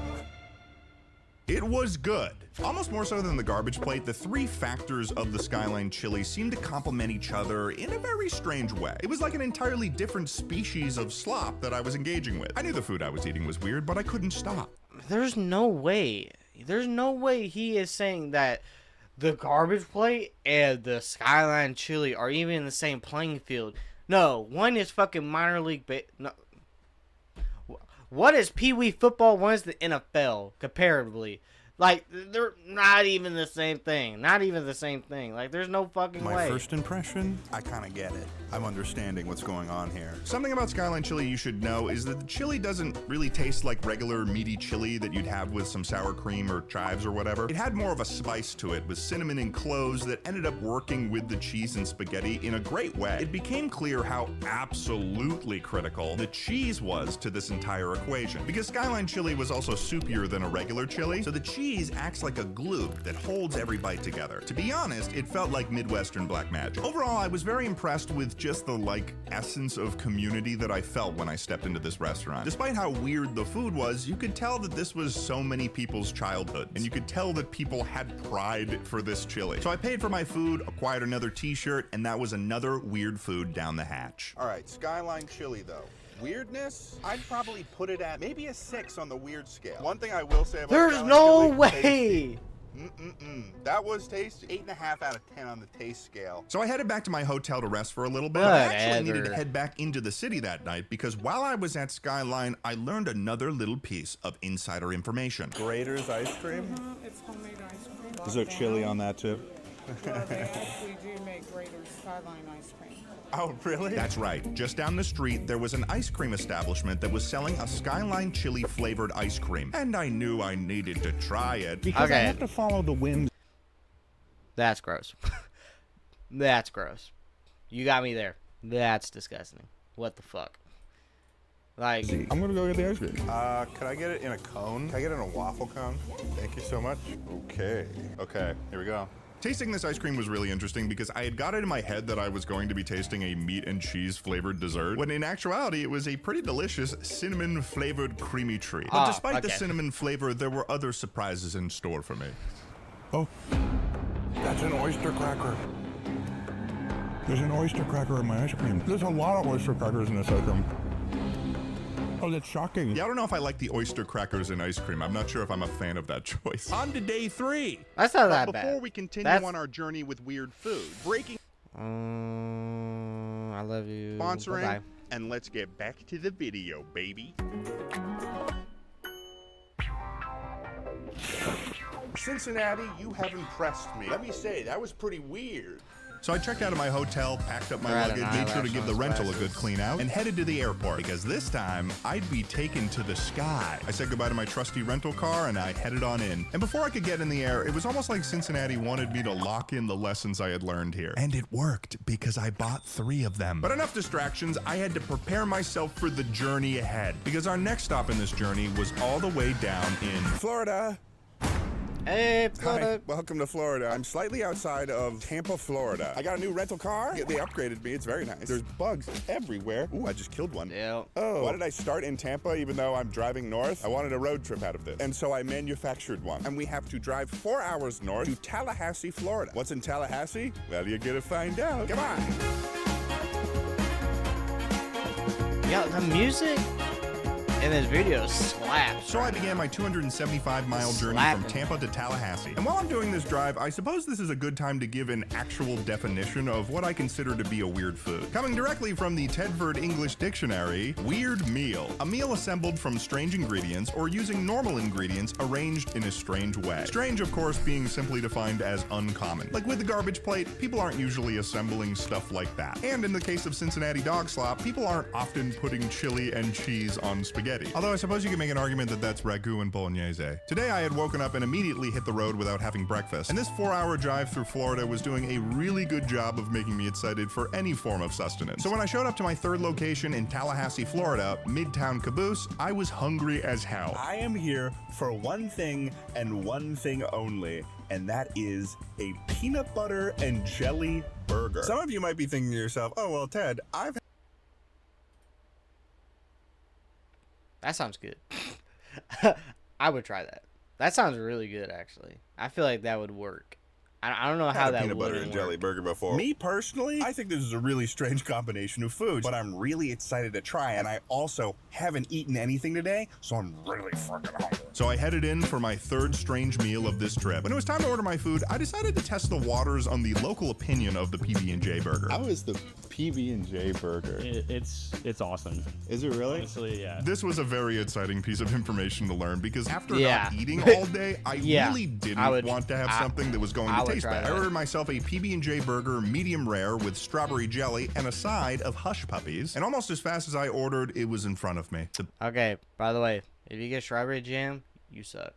it was good. Almost more so than the garbage plate, the three factors of the Skyline chili seemed to complement each other in a very strange way. It was like an entirely different species of slop that I was engaging with. I knew the food I was eating was weird, but I couldn't stop. There's no way he is saying that the garbage plate and the Skyline chili are even in the same playing field. No, one is fucking minor league no. What is Pee Wee football? One is the NFL, comparatively. Like, they're not even the same thing. Like, there's no fucking way. My first impression, I kind of get it. I'm understanding what's going on here. Something about Skyline chili you should know is that the chili doesn't really taste like regular meaty chili that you'd have with some sour cream or chives or whatever. It had more of a spice to it with cinnamon and cloves that ended up working with the cheese and spaghetti in a great way. It became clear how absolutely critical the cheese was to this entire equation. Because Skyline chili was also soupier than a regular chili, so the cheese acts like a glue that holds every bite together. To be honest, it felt like Midwestern black magic. Overall, I was very impressed with just the essence of community that I felt when I stepped into this restaurant. Despite how weird the food was, you could tell that this was so many people's childhoods, and you could tell that people had pride for this chili. So I paid for my food, acquired another t-shirt, and that was another weird food down the hatch. All right, Skyline chili though. Weirdness, I'd probably put it at maybe a 6 on the weird scale. One thing I will say about There's Skyline no chili, way. Tasty. That was tasty. 8.5 out of 10 on the taste scale. So I headed back to my hotel to rest for a little bit. I actually needed to head back into the city that night because while I was at Skyline, I learned another little piece of insider information. Grater's ice cream? It's homemade ice cream. Is there chili on that too? Well, they actually do make Grater's Skyline ice cream. Oh, really? That's right. Just down the street, there was an ice cream establishment that was selling a Skyline chili flavored ice cream. And I knew I needed to try it. Because I have to follow the wind. That's gross. That's gross. You got me there. That's disgusting. What the fuck? Like, I'm gonna go get the ice cream. Could I get it in a cone? Can I get it in a waffle cone? Thank you so much. Okay, here we go. Tasting this ice cream was really interesting because I had got it in my head that I was going to be tasting a meat and cheese flavored dessert, when in actuality it was a pretty delicious cinnamon flavored creamy treat. But despite the cinnamon flavor, there were other surprises in store for me. Oh, that's an oyster cracker. There's an oyster cracker in my ice cream. There's a lot of oyster crackers in this ice cream. A Oh, that's shocking. Yeah, I don't know if I like the oyster crackers and ice cream. I'm not sure if I'm a fan of that choice. On to day 3. That's not that Before bad. we continue That's- on our journey with weird food, breaking I love you. sponsoring, Bye-bye. and let's get back to the video, baby. Cincinnati, you have impressed me. Let me say, that was pretty weird. So I checked out of my hotel, packed up my We're at an luggage, made sure to eyelash give on the his rental a glasses. good clean out, and headed to the airport because this time I'd be taken to the sky. I said goodbye to my trusty rental car and I headed on in. And before I could get in the air, it was almost like Cincinnati wanted me to lock in the lessons I had learned here. And it worked because I bought 3 of them. But enough distractions, I had to prepare myself for the journey ahead because our next stop in this journey was all the way down in Florida. Hey, Hi, Florida. welcome to Florida. I'm slightly outside of Tampa, Florida. I got a new rental car. They upgraded me. It's very nice. There's bugs everywhere. Ooh, I just killed one. Yeah. Oh, why did I start in Tampa even though I'm driving north? I wanted a road trip out of this. And so I manufactured one. And we have to drive 4 hours north to Tallahassee, Florida. What's in Tallahassee? Well, you're gonna find out. Come on. Yeah, the music in this video slaps. So I began my 275-mile journey Slapping. from Tampa to Tallahassee. And while I'm doing this drive, I suppose this is a good time to give an actual definition of what I consider to be a weird food. Coming directly from the Tedford English Dictionary, weird meal. A meal assembled from strange ingredients or using normal ingredients arranged in a strange way. Strange, of course, being simply defined as uncommon. Like with the garbage plate, people aren't usually assembling stuff like that. And in the case of Cincinnati dog slop, people aren't often putting chili and cheese on spaghetti. Although I suppose you could make an argument that that's ragu and bolognese. Today I had woken up and immediately hit the road without having breakfast, and this 4-hour drive through Florida was doing a really good job of making me excited for any form of sustenance. So when I showed up to my 3rd location in Tallahassee, Florida, Midtown Caboose, I was hungry as hell. I am here for one thing and one thing only, and that is a peanut butter and jelly burger. Some of you might be thinking to yourself, oh, well, Ted, I've That sounds good. I would try that. That sounds really good, actually. I feel like that would work. I don't know how had a that peanut would butter and jelly work. burger before. Me personally, I think this is a really strange combination of foods, but I'm really excited to try, and I also haven't eaten anything today, so I'm really fucking hungry. So I headed in for my 3rd strange meal of this trip. When it was time to order my food, I decided to test the waters on the local opinion of the PB&J burger. How is the PB&J burger? It's awesome. Is it really? Honestly, yeah. This was a very exciting piece of information to learn because after Yeah. not eating all day, I Yeah. really didn't I would- want to have something that was going I to would taste try bad. that. I ordered myself a PB&J burger, medium rare, with strawberry jelly and a side of hush puppies. And almost as fast as I ordered, it was in front of me. The Okay, by the way, if you get strawberry jam, you suck.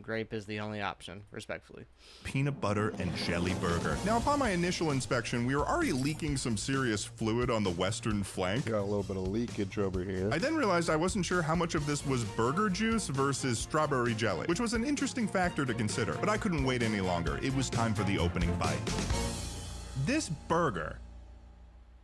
Grape is the only option, respectfully. peanut butter and jelly burger. Now, upon my initial inspection, we were already leaking some serious fluid on the western flank. Got a little bit of leakage over here. I then realized I wasn't sure how much of this was burger juice versus strawberry jelly, which was an interesting factor to consider, but I couldn't wait any longer. It was time for the opening bite. This burger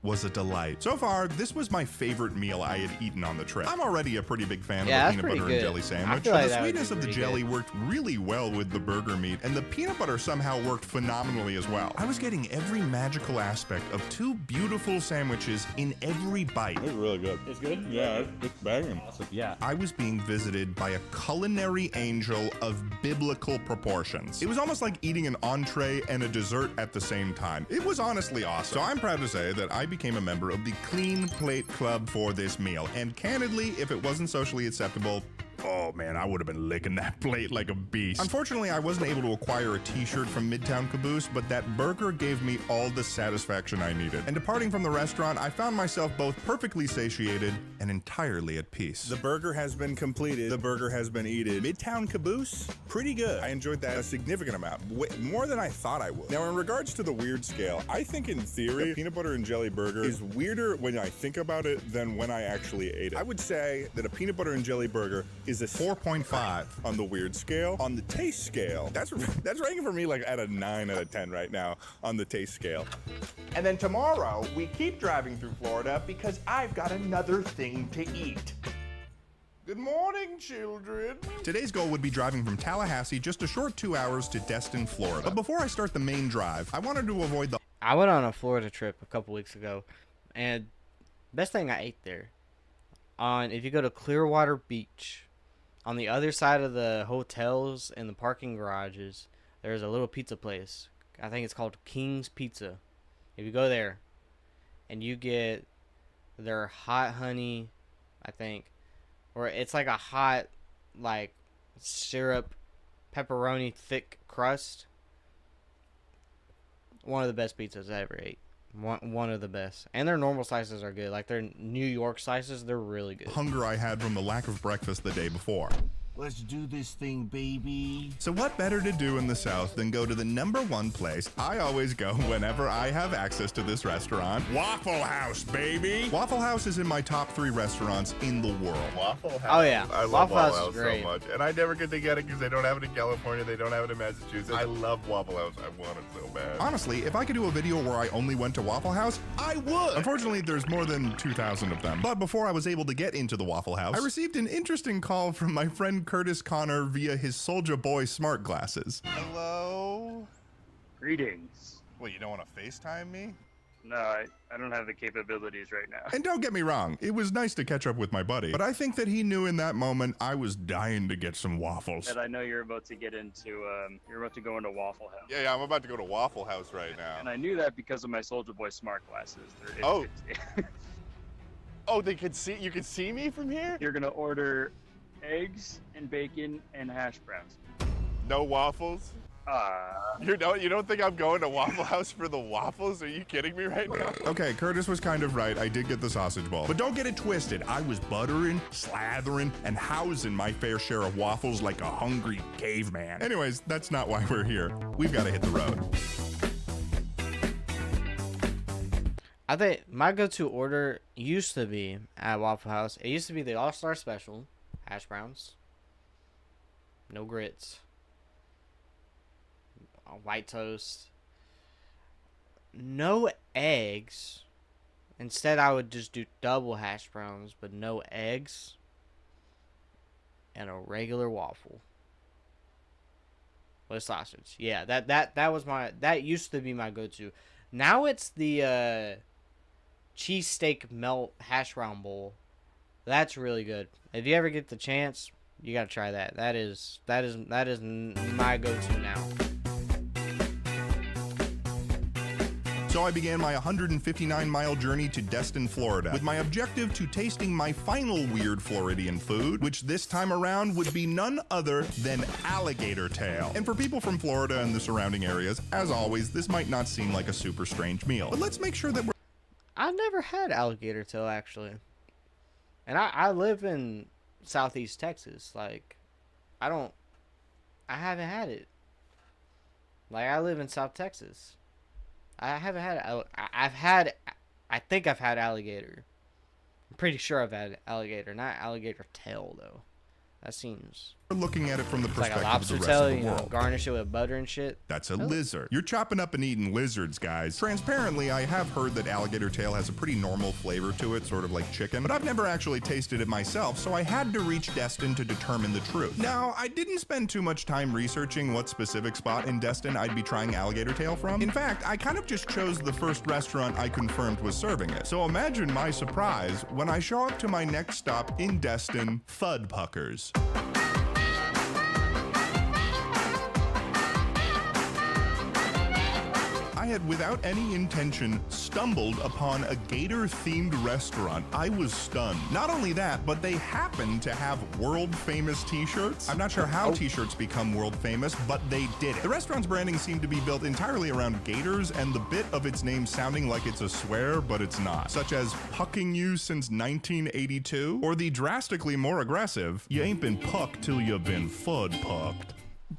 was a delight. So far, this was my favorite meal I had eaten on the trip. I'm already a pretty big fan Yeah, of that's the peanut butter pretty and good. jelly I sandwich. feel like The that would sweetness be of the pretty jelly good. worked really well with the burger meat, and the peanut butter somehow worked phenomenally as well. I was getting every magical aspect of 2 beautiful sandwiches in every bite. It's really good. It's good? Yeah, it's banging. Awesome. Yeah. I was being visited by a culinary angel of biblical proportions. It was almost like eating an entree and a dessert at the same time. It was honestly awesome. So I'm proud to say that I became a member of the Clean Plate Club for this meal. And candidly, if it wasn't socially acceptable, oh man, I would have been licking that plate like a beast. Unfortunately, I wasn't able to acquire a t-shirt from Midtown Caboose, but that burger gave me all the satisfaction I needed. And departing from the restaurant, I found myself both perfectly satiated and entirely at peace. The burger has been completed. The burger has been eaten. Midtown Caboose, pretty good. I enjoyed that a significant amount, more than I thought I would. Now, in regards to the weird scale, I think in theory, a peanut butter and jelly burger is weirder when I think about it than when I actually ate it. I would say that a peanut butter and jelly burger is a 4.5 on the weird scale. On the taste scale, that's ranking for me like at a 9 out of 10 right now on the taste scale. And then tomorrow, we keep driving through Florida because I've got another thing to eat. Good morning, children. Today's goal would be driving from Tallahassee just a short 2 hours to Destin, Florida. But before I start the main drive, I wanted to avoid the I went on a Florida trip a couple weeks ago, and best thing I ate there, if you go to Clearwater Beach, on the other side of the hotels and the parking garages, there's a little pizza place. I think it's called King's Pizza. If you go there and you get their hot honey, I think, or it's like a hot, like, syrup, pepperoni thick crust. One of the best pizzas I ever ate. One of the best. And their normal slices are good. Like their New York slices, they're really good. Hunger I had from the lack of breakfast the day before. Let's do this thing, baby. So what better to do in the South than go to the #1 place I always go whenever I have access to this restaurant? Waffle House, baby. Waffle House is in my top 3 restaurants in the world. Waffle House. Oh, yeah. I love Waffle House Waffle is House great. so much. And I never get to get it because they don't have it in California. They don't have it in Massachusetts. I love Waffle House. I want it so bad. Honestly, if I could do a video where I only went to Waffle House, I would. Unfortunately, there's more than 2,000 of them. But before I was able to get into the Waffle House, I received an interesting call from my friend Curtis Connor via his Soulja Boy smart glasses. Hello? Greetings. Well, you don't want to FaceTime me? No, I don't have the capabilities right now. And don't get me wrong, it was nice to catch up with my buddy, but I think that he knew in that moment I was dying to get some waffles. And I know you're about to get into, you're about to go into Waffle House. Yeah, I'm about to go to Waffle House right now. And I knew that because of my Soulja Boy smart glasses. Oh. Oh, they could see, you could see me from here? You're gonna order eggs and bacon and hash browns. No waffles? You don't think I'm going to Waffle House for the waffles? Are you kidding me right now? Okay, Curtis was kind of right. I did get the sausage bowl. But don't get it twisted. I was buttering, slathering, and housing my fair share of waffles like a hungry caveman. Anyways, that's not why we're here. We've got to hit the road. I think my go-to order used to be at Waffle House. It used to be the All-Star Special, hash browns, no grits, white toast, no eggs. Instead, I would just do double hash browns, but no eggs, and a regular waffle with sausage. Yeah, that used to be my go-to. Now it's the cheesesteak melt hash brown bowl. That's really good. If you ever get the chance, you gotta try that. That is my go-to now. So I began my 159-mile journey to Destin, Florida, with my objective to tasting my final weird Floridian food, which this time around would be none other than alligator tail. And for people from Florida and the surrounding areas, as always, this might not seem like a super strange meal. But let's make sure that we're... I've never had alligator tail, actually. And I live in Southeast Texas. Like, I haven't had it. Like, I live in South Texas. I haven't had it. I think I've had alligator. I'm pretty sure I've had alligator. Not alligator tail, though. That seems... We're looking at it from the It's perspective like a lobster of the rest tail, of the you know, world. garnish it with butter and shit. That's a lizard. You're chopping up and eating lizards, guys. Transparently, I have heard that alligator tail has a pretty normal flavor to it, sort of like chicken, but I've never actually tasted it myself, so I had to reach Destin to determine the truth. Now, I didn't spend too much time researching what specific spot in Destin I'd be trying alligator tail from. In fact, I kind of just chose the first restaurant I confirmed was serving it. So imagine my surprise when I show up to my next stop in Destin, Fuddpuckers. I had, without any intention, stumbled upon a gator-themed restaurant. I was stunned. Not only that, but they happen to have world-famous t-shirts. I'm not sure how t-shirts become world-famous, but they did it. The restaurant's branding seemed to be built entirely around gators, and the bit of its name sounding like it's a swear, but it's not. Such as, pucking you since 1982, or the drastically more aggressive, you ain't been pucked till you've been fud-pucked.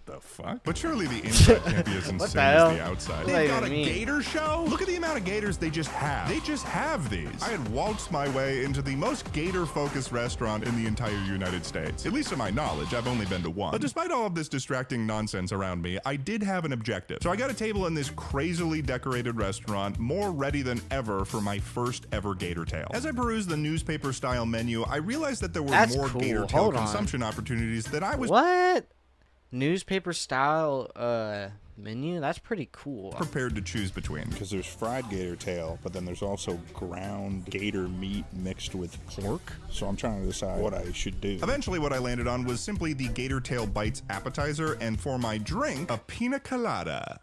The fuck? But surely the inside can't be as insane as the outside. They've got a gator show? Look at the amount of gators they just have. They just have these. I had waltzed my way into the most gator-focused restaurant in the entire United States. At least to my knowledge, I've only been to one. But despite all of this distracting nonsense around me, I did have an objective. So I got a table in this crazily decorated restaurant, more ready than ever for my first ever gator tail. As I perused the newspaper-style menu, I realized that there were more gator tail consumption opportunities that I was... What? Newspaper style menu. That's pretty cool. Prepared to choose between. Because there's fried gator tail, but then there's also ground gator meat mixed with pork. So I'm trying to decide what I should do. Eventually what I landed on was simply the Gator Tail Bites appetizer, and for my drink, a pina colada.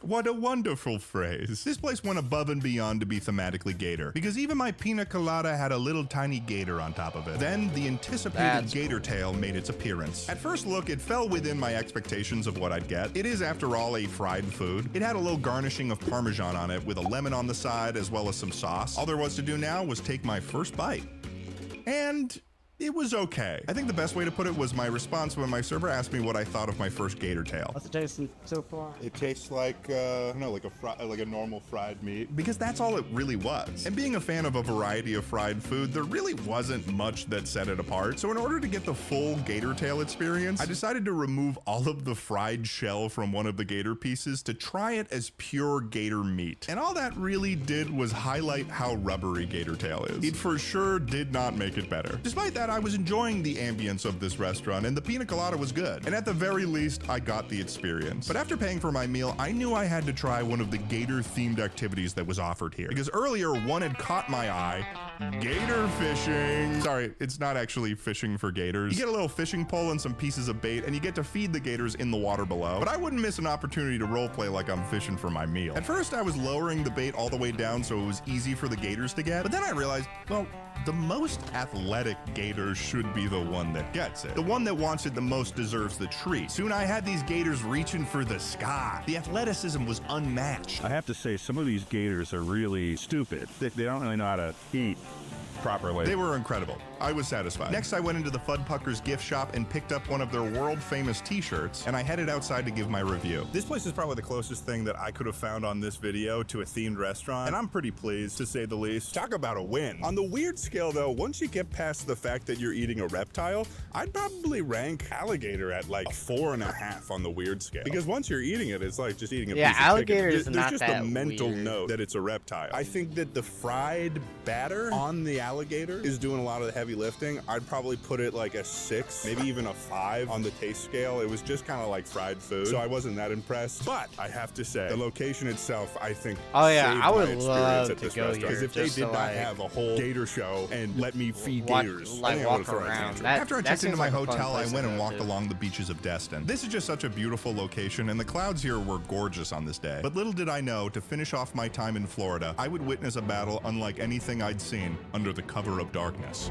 What a wonderful phrase. This place went above and beyond to be thematically gator, because even my pina colada had a little tiny gator on top of it. Then the anticipated gator tail made its appearance. At first look, it fell within my expectations of what I'd get. It is, after all, a fried food. It had a little garnishing of Parmesan on it with a lemon on the side as well as some sauce. All there was to do now was take my first bite. And it was okay. I think the best way to put it was my response when my server asked me what I thought of my first gator tail. What's it tasting so far? It tastes like, I don't know, like a normal fried meat. Because that's all it really was. And being a fan of a variety of fried food, there really wasn't much that set it apart. So in order to get the full gator tail experience, I decided to remove all of the fried shell from one of the gator pieces to try it as pure gator meat. And all that really did was highlight how rubbery gator tail is. It for sure did not make it better. Despite that, I was enjoying the ambience of this restaurant, and the pina colada was good. And at the very least, I got the experience. But after paying for my meal, I knew I had to try one of the gator-themed activities that was offered here. Because earlier, one had caught my eye. Gator fishing. Sorry, it's not actually fishing for gators. You get a little fishing pole and some pieces of bait, and you get to feed the gators in the water below. But I wouldn't miss an opportunity to roleplay like I'm fishing for my meal. At first, I was lowering the bait all the way down so it was easy for the gators to get. But then I realized, well, the most athletic gator should be the one that gets it. The one that wants it the most deserves the treat. Soon I had these gators reaching for the sky. The athleticism was unmatched. I have to say, some of these gators are really stupid. They don't really know how to eat properly. They were incredible. I was satisfied. Next, I went into the Fuddpuckers gift shop and picked up one of their world-famous t-shirts, and I headed outside to give my review. This place is probably the closest thing that I could have found on this video to a themed restaurant, and I'm pretty pleased, to say the least. Talk about a win. On the weird scale, though, once you get past the fact that you're eating a reptile, I'd probably rank alligator at like a 4.5 on the weird scale. Because once you're eating it, it's like just eating a piece of chicken. alligator is There's not just that a mental weird. note that it's a reptile. I think that the fried batter on the alligator is doing a lot of the heavy lifting. I'd probably put it like a 6, maybe even a 5 on the taste scale. It was just kind of like fried food, so I wasn't that impressed. But I have to say, the location itself, I think, Oh, yeah, saved I would my experience love at to this go restaurant. here Because if they just did to, not like, have a whole gator show and let me feed Walk- gators, like, I think I walk would throw a around. tantrum. That- After I that checked into seems my like a fun hotel, I place to went and go walked to. along the beaches of Destin. This is just such a beautiful location, and the clouds here were gorgeous on this day. But little did I know, to finish off my time in Florida, I would witness a battle unlike anything I'd seen under the cover of darkness.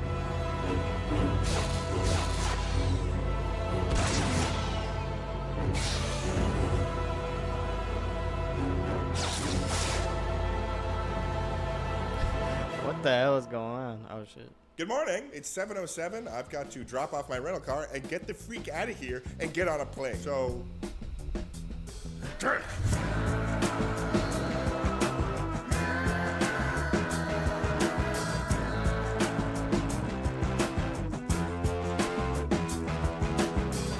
What the hell is going on? Oh shit. Good morning. It's 7:07. I've got to drop off my rental car and get the freak out of here and get on a plane. So.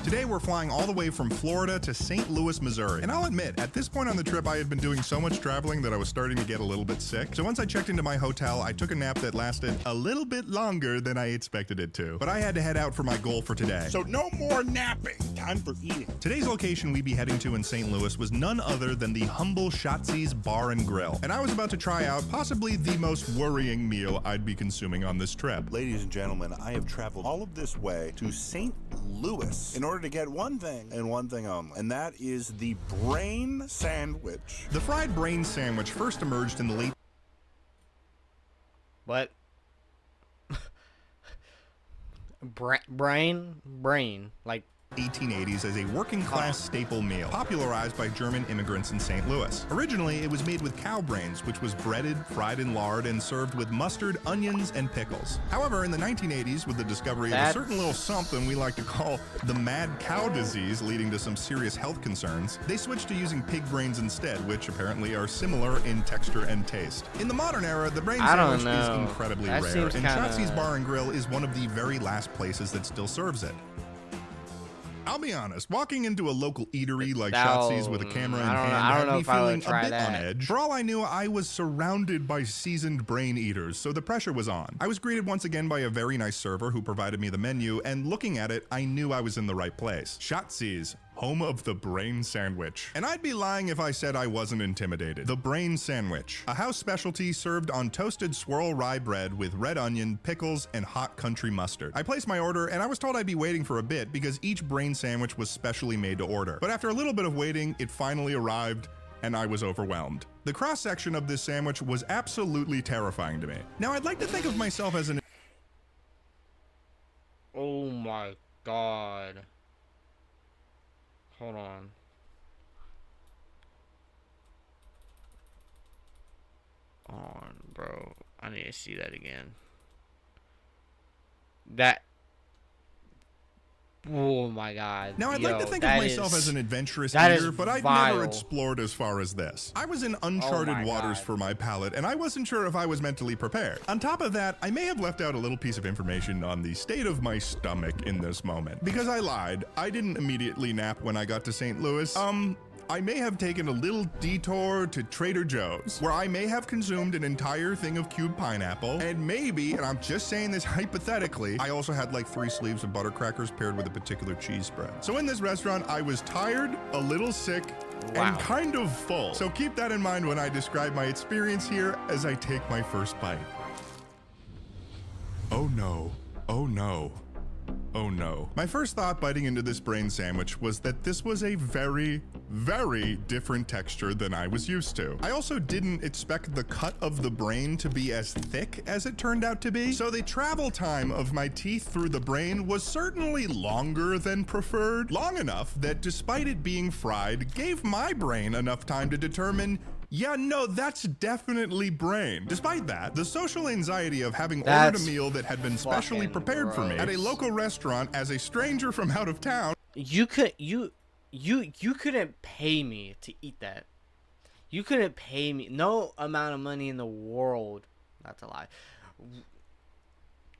Today we're flying all the way from Florida to St. Louis, Missouri. And I'll admit, at this point on the trip I had been doing so much traveling that I was starting to get a little bit sick. So once I checked into my hotel, I took a nap that lasted a little bit longer than I expected it to. But I had to head out for my goal for today. So no more napping. Time for eating. Today's location we'd be heading to in St. Louis was none other than the humble Shotzi's Bar and Grill. And I was about to try out possibly the most worrying meal I'd be consuming on this trip. Ladies and gentlemen, I have traveled all of this way to St. Louis in order to get one thing and one thing only, and that is the brain sandwich. The fried brain sandwich first emerged in the late... What? Brain, like 1880s as a working class staple meal, popularized by German immigrants in St. Louis. Originally, it was made with cow brains, which was breaded, fried in lard, and served with mustard, onions, and pickles. However, in the 1980s, with the discovery of a certain little something we like to call the mad cow disease, leading to some serious health concerns, they switched to using pig brains instead, which apparently are similar in texture and taste. In the modern era, the brain sandwich is incredibly rare, and Shotzi's Bar and Grill is one of the very last places that still serves it. I'll be honest, walking into a local eatery like Shotzi's with a camera in hand had me feeling a bit on edge. For all I knew, I was surrounded by seasoned brain eaters, so the pressure was on. I was greeted once again by a very nice server who provided me the menu, and looking at it, I knew I was in the right place. Shotzi's, home of the Brain Sandwich. And I'd be lying if I said I wasn't intimidated. The Brain Sandwich, a house specialty served on toasted swirl rye bread with red onion, pickles, and hot country mustard. I placed my order and I was told I'd be waiting for a bit because each brain sandwich was specially made to order. But after a little bit of waiting, it finally arrived and I was overwhelmed. The cross-section of this sandwich was absolutely terrifying to me. Now, I'd like to think of myself as an... Oh my god. Hold on, bro. I need to see that again. Oh my god. Now, I'd like to think of myself as an adventurous that eater, is but I'd vile. never explored as far as this. I was in uncharted waters for my palate, and I wasn't sure if I was mentally prepared. On top of that, I may have left out a little piece of information on the state of my stomach in this moment. Because I lied, I didn't immediately nap when I got to St. Louis. I may have taken a little detour to Trader Joe's, where I may have consumed an entire thing of cubed pineapple, and maybe, and I'm just saying this hypothetically, I also had like 3 sleeves of butter crackers paired with a particular cheese spread. So in this restaurant, I was tired, a little sick, and kind of full. So keep that in mind when I describe my experience here as I take my first bite. Oh no, oh no. Oh no. My first thought biting into this brain sandwich was that this was a very, very different texture than I was used to. I also didn't expect the cut of the brain to be as thick as it turned out to be, so the travel time of my teeth through the brain was certainly longer than preferred. Long enough that despite it being fried, gave my brain enough time to determine, yeah, no, that's definitely brain. Despite that, the social anxiety of having ordered a meal that had been specially prepared for me at a local restaurant as a stranger from out of town. You couldn't pay me to eat that. You couldn't pay me no amount of money in the world, not to lie.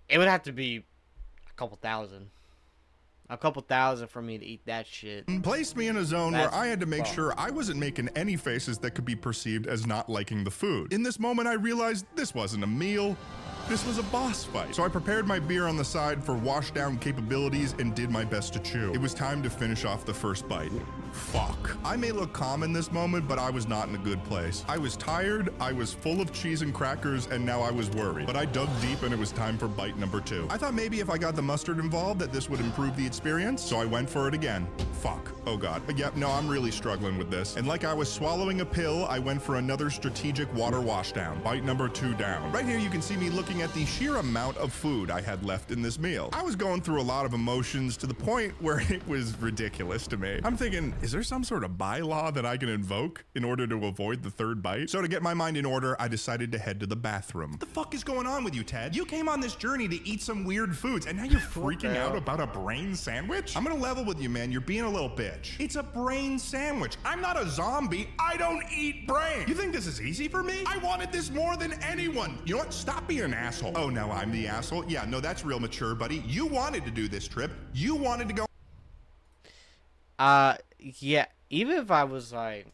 It would have to be a couple thousand for me to eat that shit. Placed me in a zone where I had to make sure I wasn't making any faces that could be perceived as not liking the food. In this moment, I realized this wasn't a meal. This was a boss fight. So I prepared my beer on the side for wash down capabilities and did my best to chew. It was time to finish off the first bite. Fuck. I may look calm in this moment, but I was not in a good place. I was tired, I was full of cheese and crackers, and now I was worried. But I dug deep and it was time for bite number 2. I thought maybe if I got the mustard involved that this would improve the experience, so I went for it again. Fuck. Oh god. Yep, no, I'm really struggling with this. And like I was swallowing a pill, I went for another strategic water wash down. Bite number 2 down. Right here you can see me looking at the sheer amount of food I had left in this meal. I was going through a lot of emotions to the point where it was ridiculous to me. I'm thinking, is there some sort of bylaw that I can invoke in order to avoid the 3rd bite? So to get my mind in order, I decided to head to the bathroom. What the fuck is going on with you, Ted? You came on this journey to eat some weird foods, and now you're freaking out about a brain sandwich? I'm gonna level with you, man. You're being a little bitch. It's a brain sandwich. I'm not a zombie. I don't eat brain. You think this is easy for me? I wanted this more than anyone. You know what? Stop being an asshole. Oh, now I'm the asshole? Yeah, no, that's real mature, buddy. You wanted to do this trip. You wanted to go... Yeah, even if I was like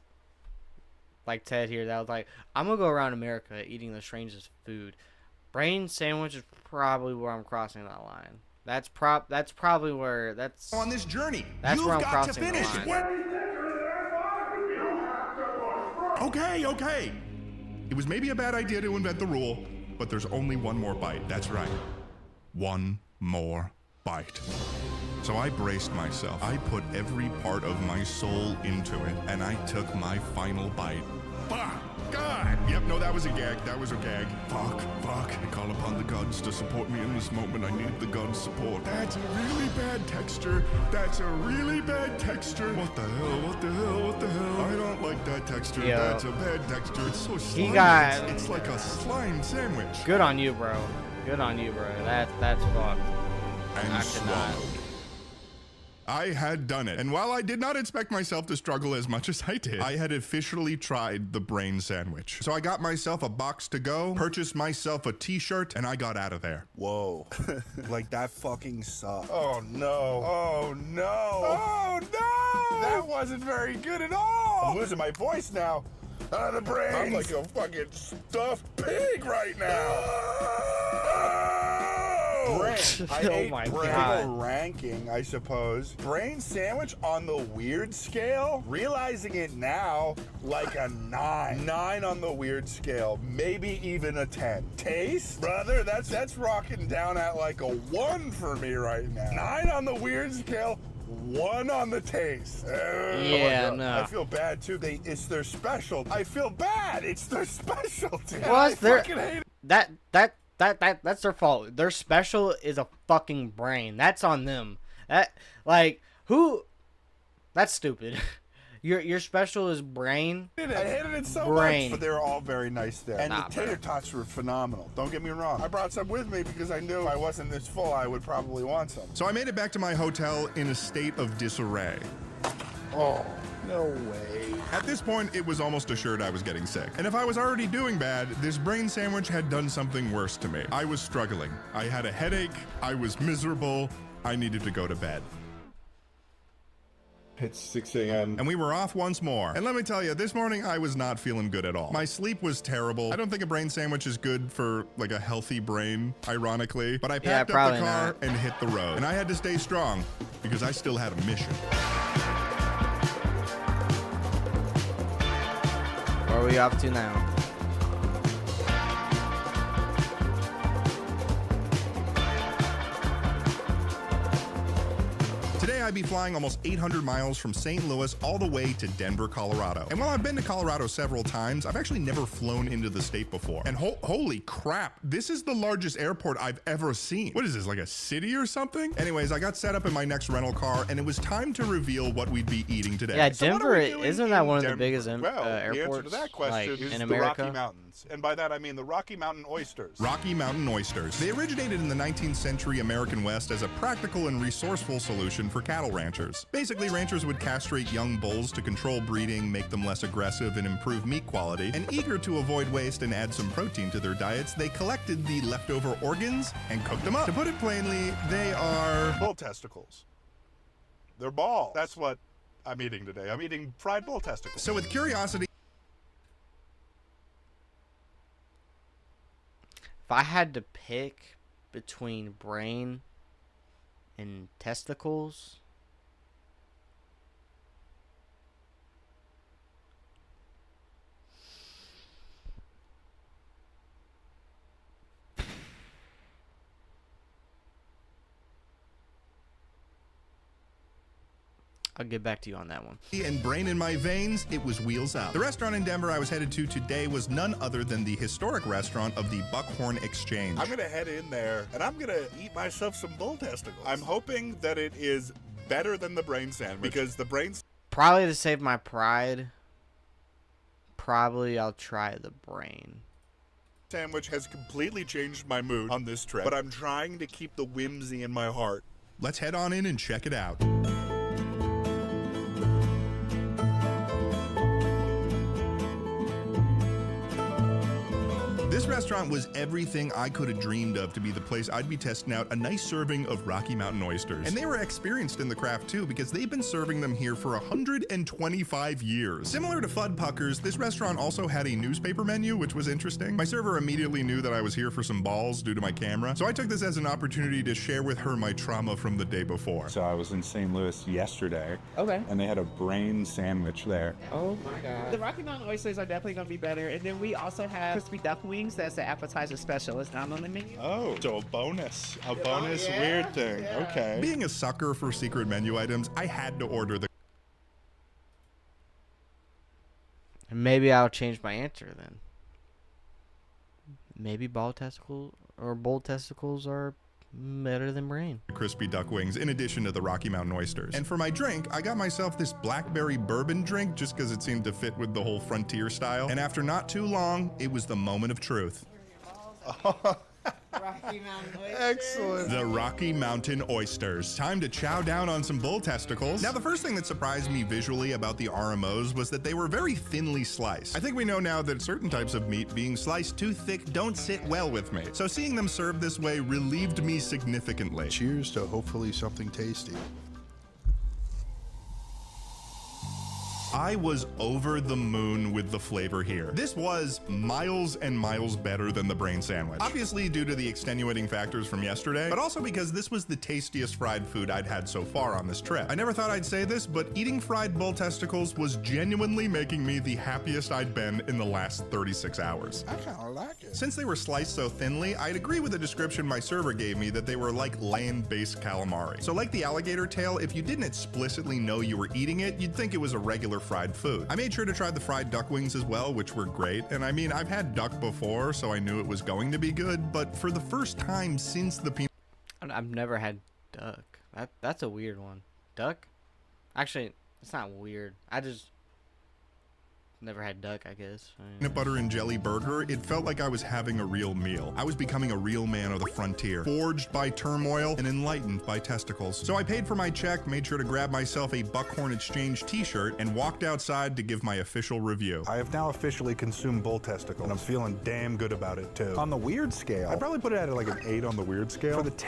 Ted here, that was like, I'm gonna go around America eating the strangest food. Brain sandwich is probably where I'm crossing that line. That's probably where that's on this journey. That's You've where I'm got crossing to finish the it. line. Okay. It was maybe a bad idea to invent the rule, but there's only one more bite. That's right. One more bite. So I braced myself. I put every part of my soul into it, and I took my final bite. Fuck! God! Yep, no, that was a gag. That was a gag. Fuck. I call upon the gods to support me in this moment. I need the gods' support. That's a really bad texture. What the hell? I don't like that texture. Yo. That's a bad texture. It's so slimy. It's like a slime sandwich. Good on you, bro. That's fucked. And I could not. swallowed. I had done it, and while I did not expect myself to struggle as much as I did, I had officially tried the brain sandwich. So I got myself a box to go, purchased myself a t-shirt, and I got out of there. Whoa. Like, that fucking sucked. Oh no. That wasn't very good at all. I'm losing my voice now. The brains. I'm like a fucking stuffed pig right now. Oh! brain. I Oh ate my brain. God. Ranking, I suppose. Brain sandwich on the weird scale. Realizing it now, like a 9. 9 on the weird scale. Maybe even a 10. Taste, brother, that's rocking down at like a 1 for me right now. 9 on the weird scale. 1 on the taste. Yeah, no. I feel bad too. It's their special. I feel bad. It's their specialty. Well, it's their fucking hate it. that's their fault. Their special is a fucking brain. That's on them. That's stupid. Your special is brain. I hated it so Brain. much, but they were all very nice there. And Nah, the tater tots were phenomenal. Don't get me wrong. I brought some with me because I knew if I wasn't this full, I would probably want some. So I made it back to my hotel in a state of disarray. Oh, no way. At this point, it was almost assured I was getting sick. And if I was already doing bad, this brain sandwich had done something worse to me. I was struggling. I had a headache. I was miserable. I needed to go to bed. It's 6 a.m. And we were off once more. And let me tell you, this morning I was not feeling good at all. My sleep was terrible. I don't think a brain sandwich is good for like a healthy brain, ironically. But I packed up the car and hit the road. And I had to stay strong because I still had a mission. Where are we off to now? Today I'd be flying almost 800 miles from St. Louis all the way to Denver, Colorado. And while I've been to Colorado several times, I've actually never flown into the state before. And holy crap, this is the largest airport I've ever seen. What is this, like a city or something? Anyways, I got set up in my next rental car and it was time to reveal what we'd be eating today. Yeah, So what Denver, are we doing isn't that in one of the Denver? biggest Well, airports the answer to that question like, is in the America? Rocky Mountains. And by that I mean the Rocky Mountain oysters. Rocky Mountain oysters. They originated in the 19th century American West as a practical and resourceful solution for cattle ranchers. Basically, ranchers would castrate young bulls to control breeding, make them less aggressive, and improve meat quality. And eager to avoid waste and add some protein to their diets, they collected the leftover organs and cooked them up. To put it plainly, they are bull testicles. They're balls. That's what I'm eating today. I'm eating fried bull testicles. So with curiosity, If I had to pick between brain and testicles, I'll get back to you on that one. and brain in my veins, it was Wheels Up. The restaurant in Denver I was headed to today was none other than the historic restaurant of the Buckhorn Exchange. I'm gonna head in there and I'm gonna eat myself some bull testicles. I'm hoping that it is better than the brain sandwich because the brain Probably to save my pride, probably I'll try the brain. sandwich has completely changed my mood on this trip, but I'm trying to keep the whimsy in my heart. Let's head on in and check it out. This restaurant was everything I could have dreamed of to be the place I'd be testing out a nice serving of Rocky Mountain oysters. And they were experienced in the craft too, because they've been serving them here for 125 years. Similar to Fuddpuckers, this restaurant also had a newspaper menu, which was interesting. My server immediately knew that I was here for some balls due to my camera, so I took this as an opportunity to share with her my trauma from the day before. So I was in St. Louis yesterday. Okay. And they had a brain sandwich there. Oh my god. The Rocky Mountain oysters are definitely gonna be better. And then we also have crispy duck wings. That's the appetizer special. It's not on the menu. Oh, so a bonus weird thing. Yeah. Okay. Being a sucker for secret menu items, I had to order the Maybe I'll change my answer then. Maybe bull testicles are better than brain. crispy duck wings in addition to the Rocky Mountain oysters. And for my drink, I got myself this blackberry bourbon drink just because it seemed to fit with the whole frontier style. And after not too long, it was the moment of truth. Rocky Mountain oysters. Excellent. The Rocky Mountain oysters. Time to chow down on some bull testicles. Now, the first thing that surprised me visually about the RMOs was that they were very thinly sliced. I think we know now that certain types of meat being sliced too thick don't sit well with me. So seeing them served this way relieved me significantly. Cheers to hopefully something tasty. I was over the moon with the flavor here. This was miles and miles better than the brain sandwich. Obviously due to the extenuating factors from yesterday, but also because this was the tastiest fried food I'd had so far on this trip. I never thought I'd say this, but eating fried bull testicles was genuinely making me the happiest I'd been in the last 36 hours. I kind of like it. Since they were sliced so thinly, I'd agree with the description my server gave me that they were like land-based calamari. So like the alligator tail, if you didn't explicitly know you were eating it, you'd think it was a regular fried food. I made sure to try the fried duck wings as well, which were great. And I mean, I've had duck before, so I knew it was going to be good, but for the first time since the peanut... I've never had duck. That's a weird one. Duck? Actually, it's not weird. I just never had duck, I guess. peanut butter and jelly burger, it felt like I was having a real meal. I was becoming a real man of the frontier, forged by turmoil and enlightened by testicles. So I paid for my check, made sure to grab myself a Buckhorn Exchange t-shirt, and walked outside to give my official review. I have now officially consumed bull testicle, and I'm feeling damn good about it too. On the weird scale, I'd probably put it at like an 8 on the weird scale. For the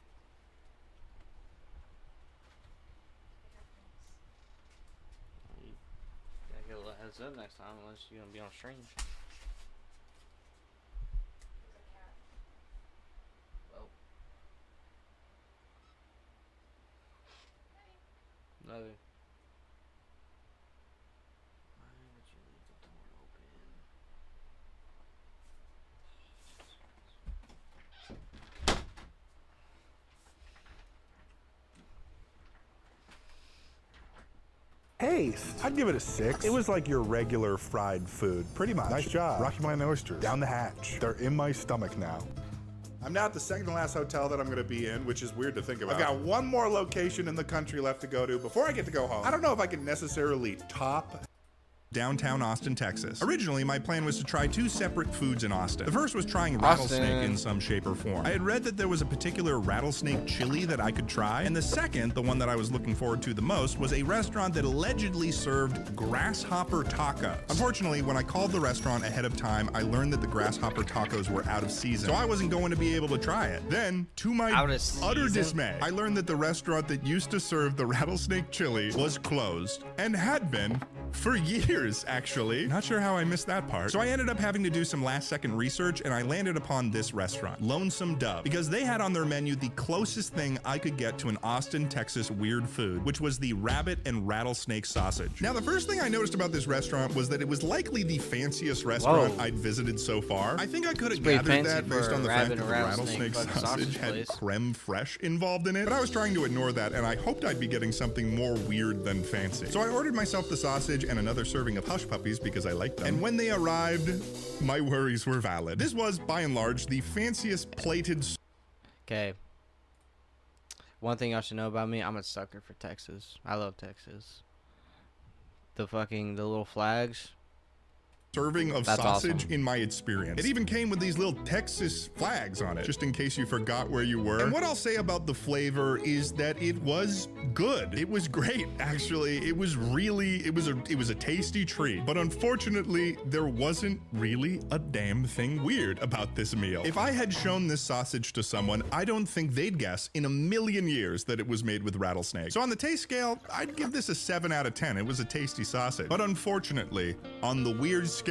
Up next time unless you're gonna be on stream. Well, no. Why would you leave the door open? taste, I'd give it a 6. It was like your regular fried food, pretty much. Nice job. Rocky Mountain oysters, down the hatch. They're in my stomach now. I'm now at the second to last hotel that I'm going to be in, which is weird to think about. I've got one more location in the country left to go to before I get to go home. I don't know if I can necessarily top downtown Austin, Texas. Originally, my plan was to try 2 separate foods in Austin. The first was trying rattlesnake in some shape or form. I had read that there was a particular rattlesnake chili that I could try, and the second, the one that I was looking forward to the most, was a restaurant that allegedly served grasshopper tacos. Unfortunately, when I called the restaurant ahead of time, I learned that the grasshopper tacos were out of season, so I wasn't going to be able to try it. Then, to my utter dismay, I learned that the restaurant that used to serve the rattlesnake chili was closed, and had been for years, actually. Not sure how I missed that part. So I ended up having to do some last-second research, and I landed upon this restaurant, Lonesome Dove, because they had on their menu the closest thing I could get to an Austin, Texas weird food, which was the rabbit and rattlesnake sausage. Now, the first thing I noticed about this restaurant was that it was likely the fanciest restaurant I'd visited so far. I think I could have gathered that based on the fact that the rattlesnake sausage had creme fraiche involved in it, but I was trying to ignore that, and I hoped I'd be getting something more weird than fancy. So I ordered myself the sausage and another serving of hush puppies because I liked them. And when they arrived, my worries were valid. This was, by and large, the fanciest plated... Okay. One thing y'all should know about me, I'm a sucker for Texas. I love Texas. The little flags. Serving of That's sausage awesome. in my experience. It even came with these little Texas flags on it, just in case you forgot where you were. And what I'll say about the flavor is that it was good. It was great, actually. It was a tasty treat. But unfortunately, there wasn't really a damn thing weird about this meal. If I had shown this sausage to someone, I don't think they'd guess in a million years that it was made with rattlesnake. So on the taste scale, I'd give this a 7 out of 10. It was a tasty sausage. But unfortunately, on the weird scale,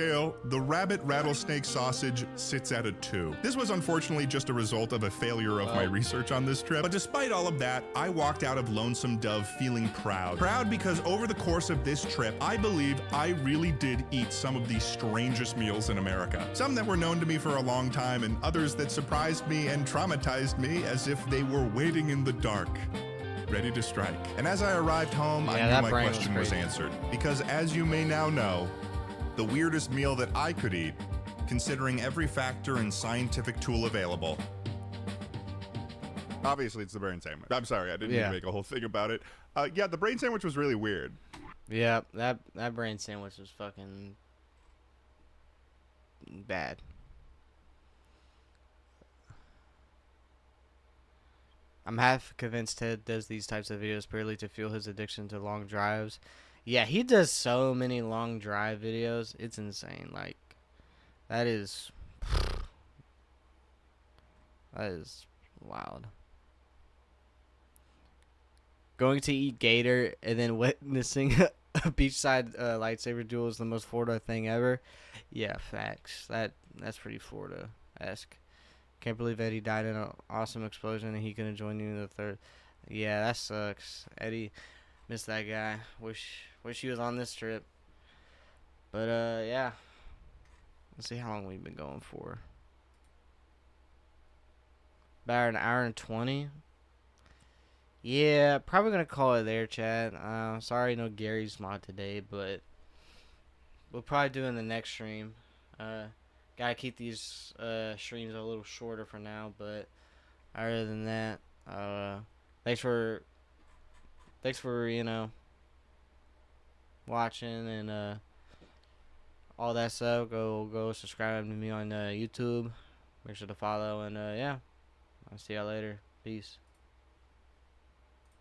the rabbit rattlesnake sausage sits at a 2. This was unfortunately just a result of a failure of my research on this trip, but despite all of that, I walked out of Lonesome Dove feeling proud. Proud because over the course of this trip, I believe I really did eat some of the strangest meals in America. Some that were known to me for a long time, and others that surprised me and traumatized me as if they were waiting in the dark, ready to strike. And as I arrived home, I knew my question was answered. Because as you may now know, the weirdest meal that I could eat, considering every factor and scientific tool available. Obviously, it's the brain sandwich. I'm sorry, I didn't even make a whole thing about it. Yeah, the brain sandwich was really weird. Yeah, that brain sandwich was fucking bad. I'm half convinced Ted does these types of videos purely to fuel his addiction to long drives. Yeah, he does so many long drive videos. It's insane. Like, that is wild. Going to eat gator and then witnessing beachside lightsaber duel is the most Florida thing ever. Yeah, facts. That's pretty Florida-esque. Can't believe Eddie died in an awesome explosion and he couldn't join you in the third. Yeah, that sucks. Eddie, miss that guy. Wish he was on this trip. But yeah. Let's see how long we've been going for. About an hour and 20. Yeah, probably gonna call it there, Chad. Sorry, no Gary's mod today, but we'll probably do in the next stream. Gotta keep these streams a little shorter for now, but other than that, thanks for watching and all that stuff. Go subscribe to me on YouTube. Make sure to follow, and yeah, I'll see y'all later. Peace.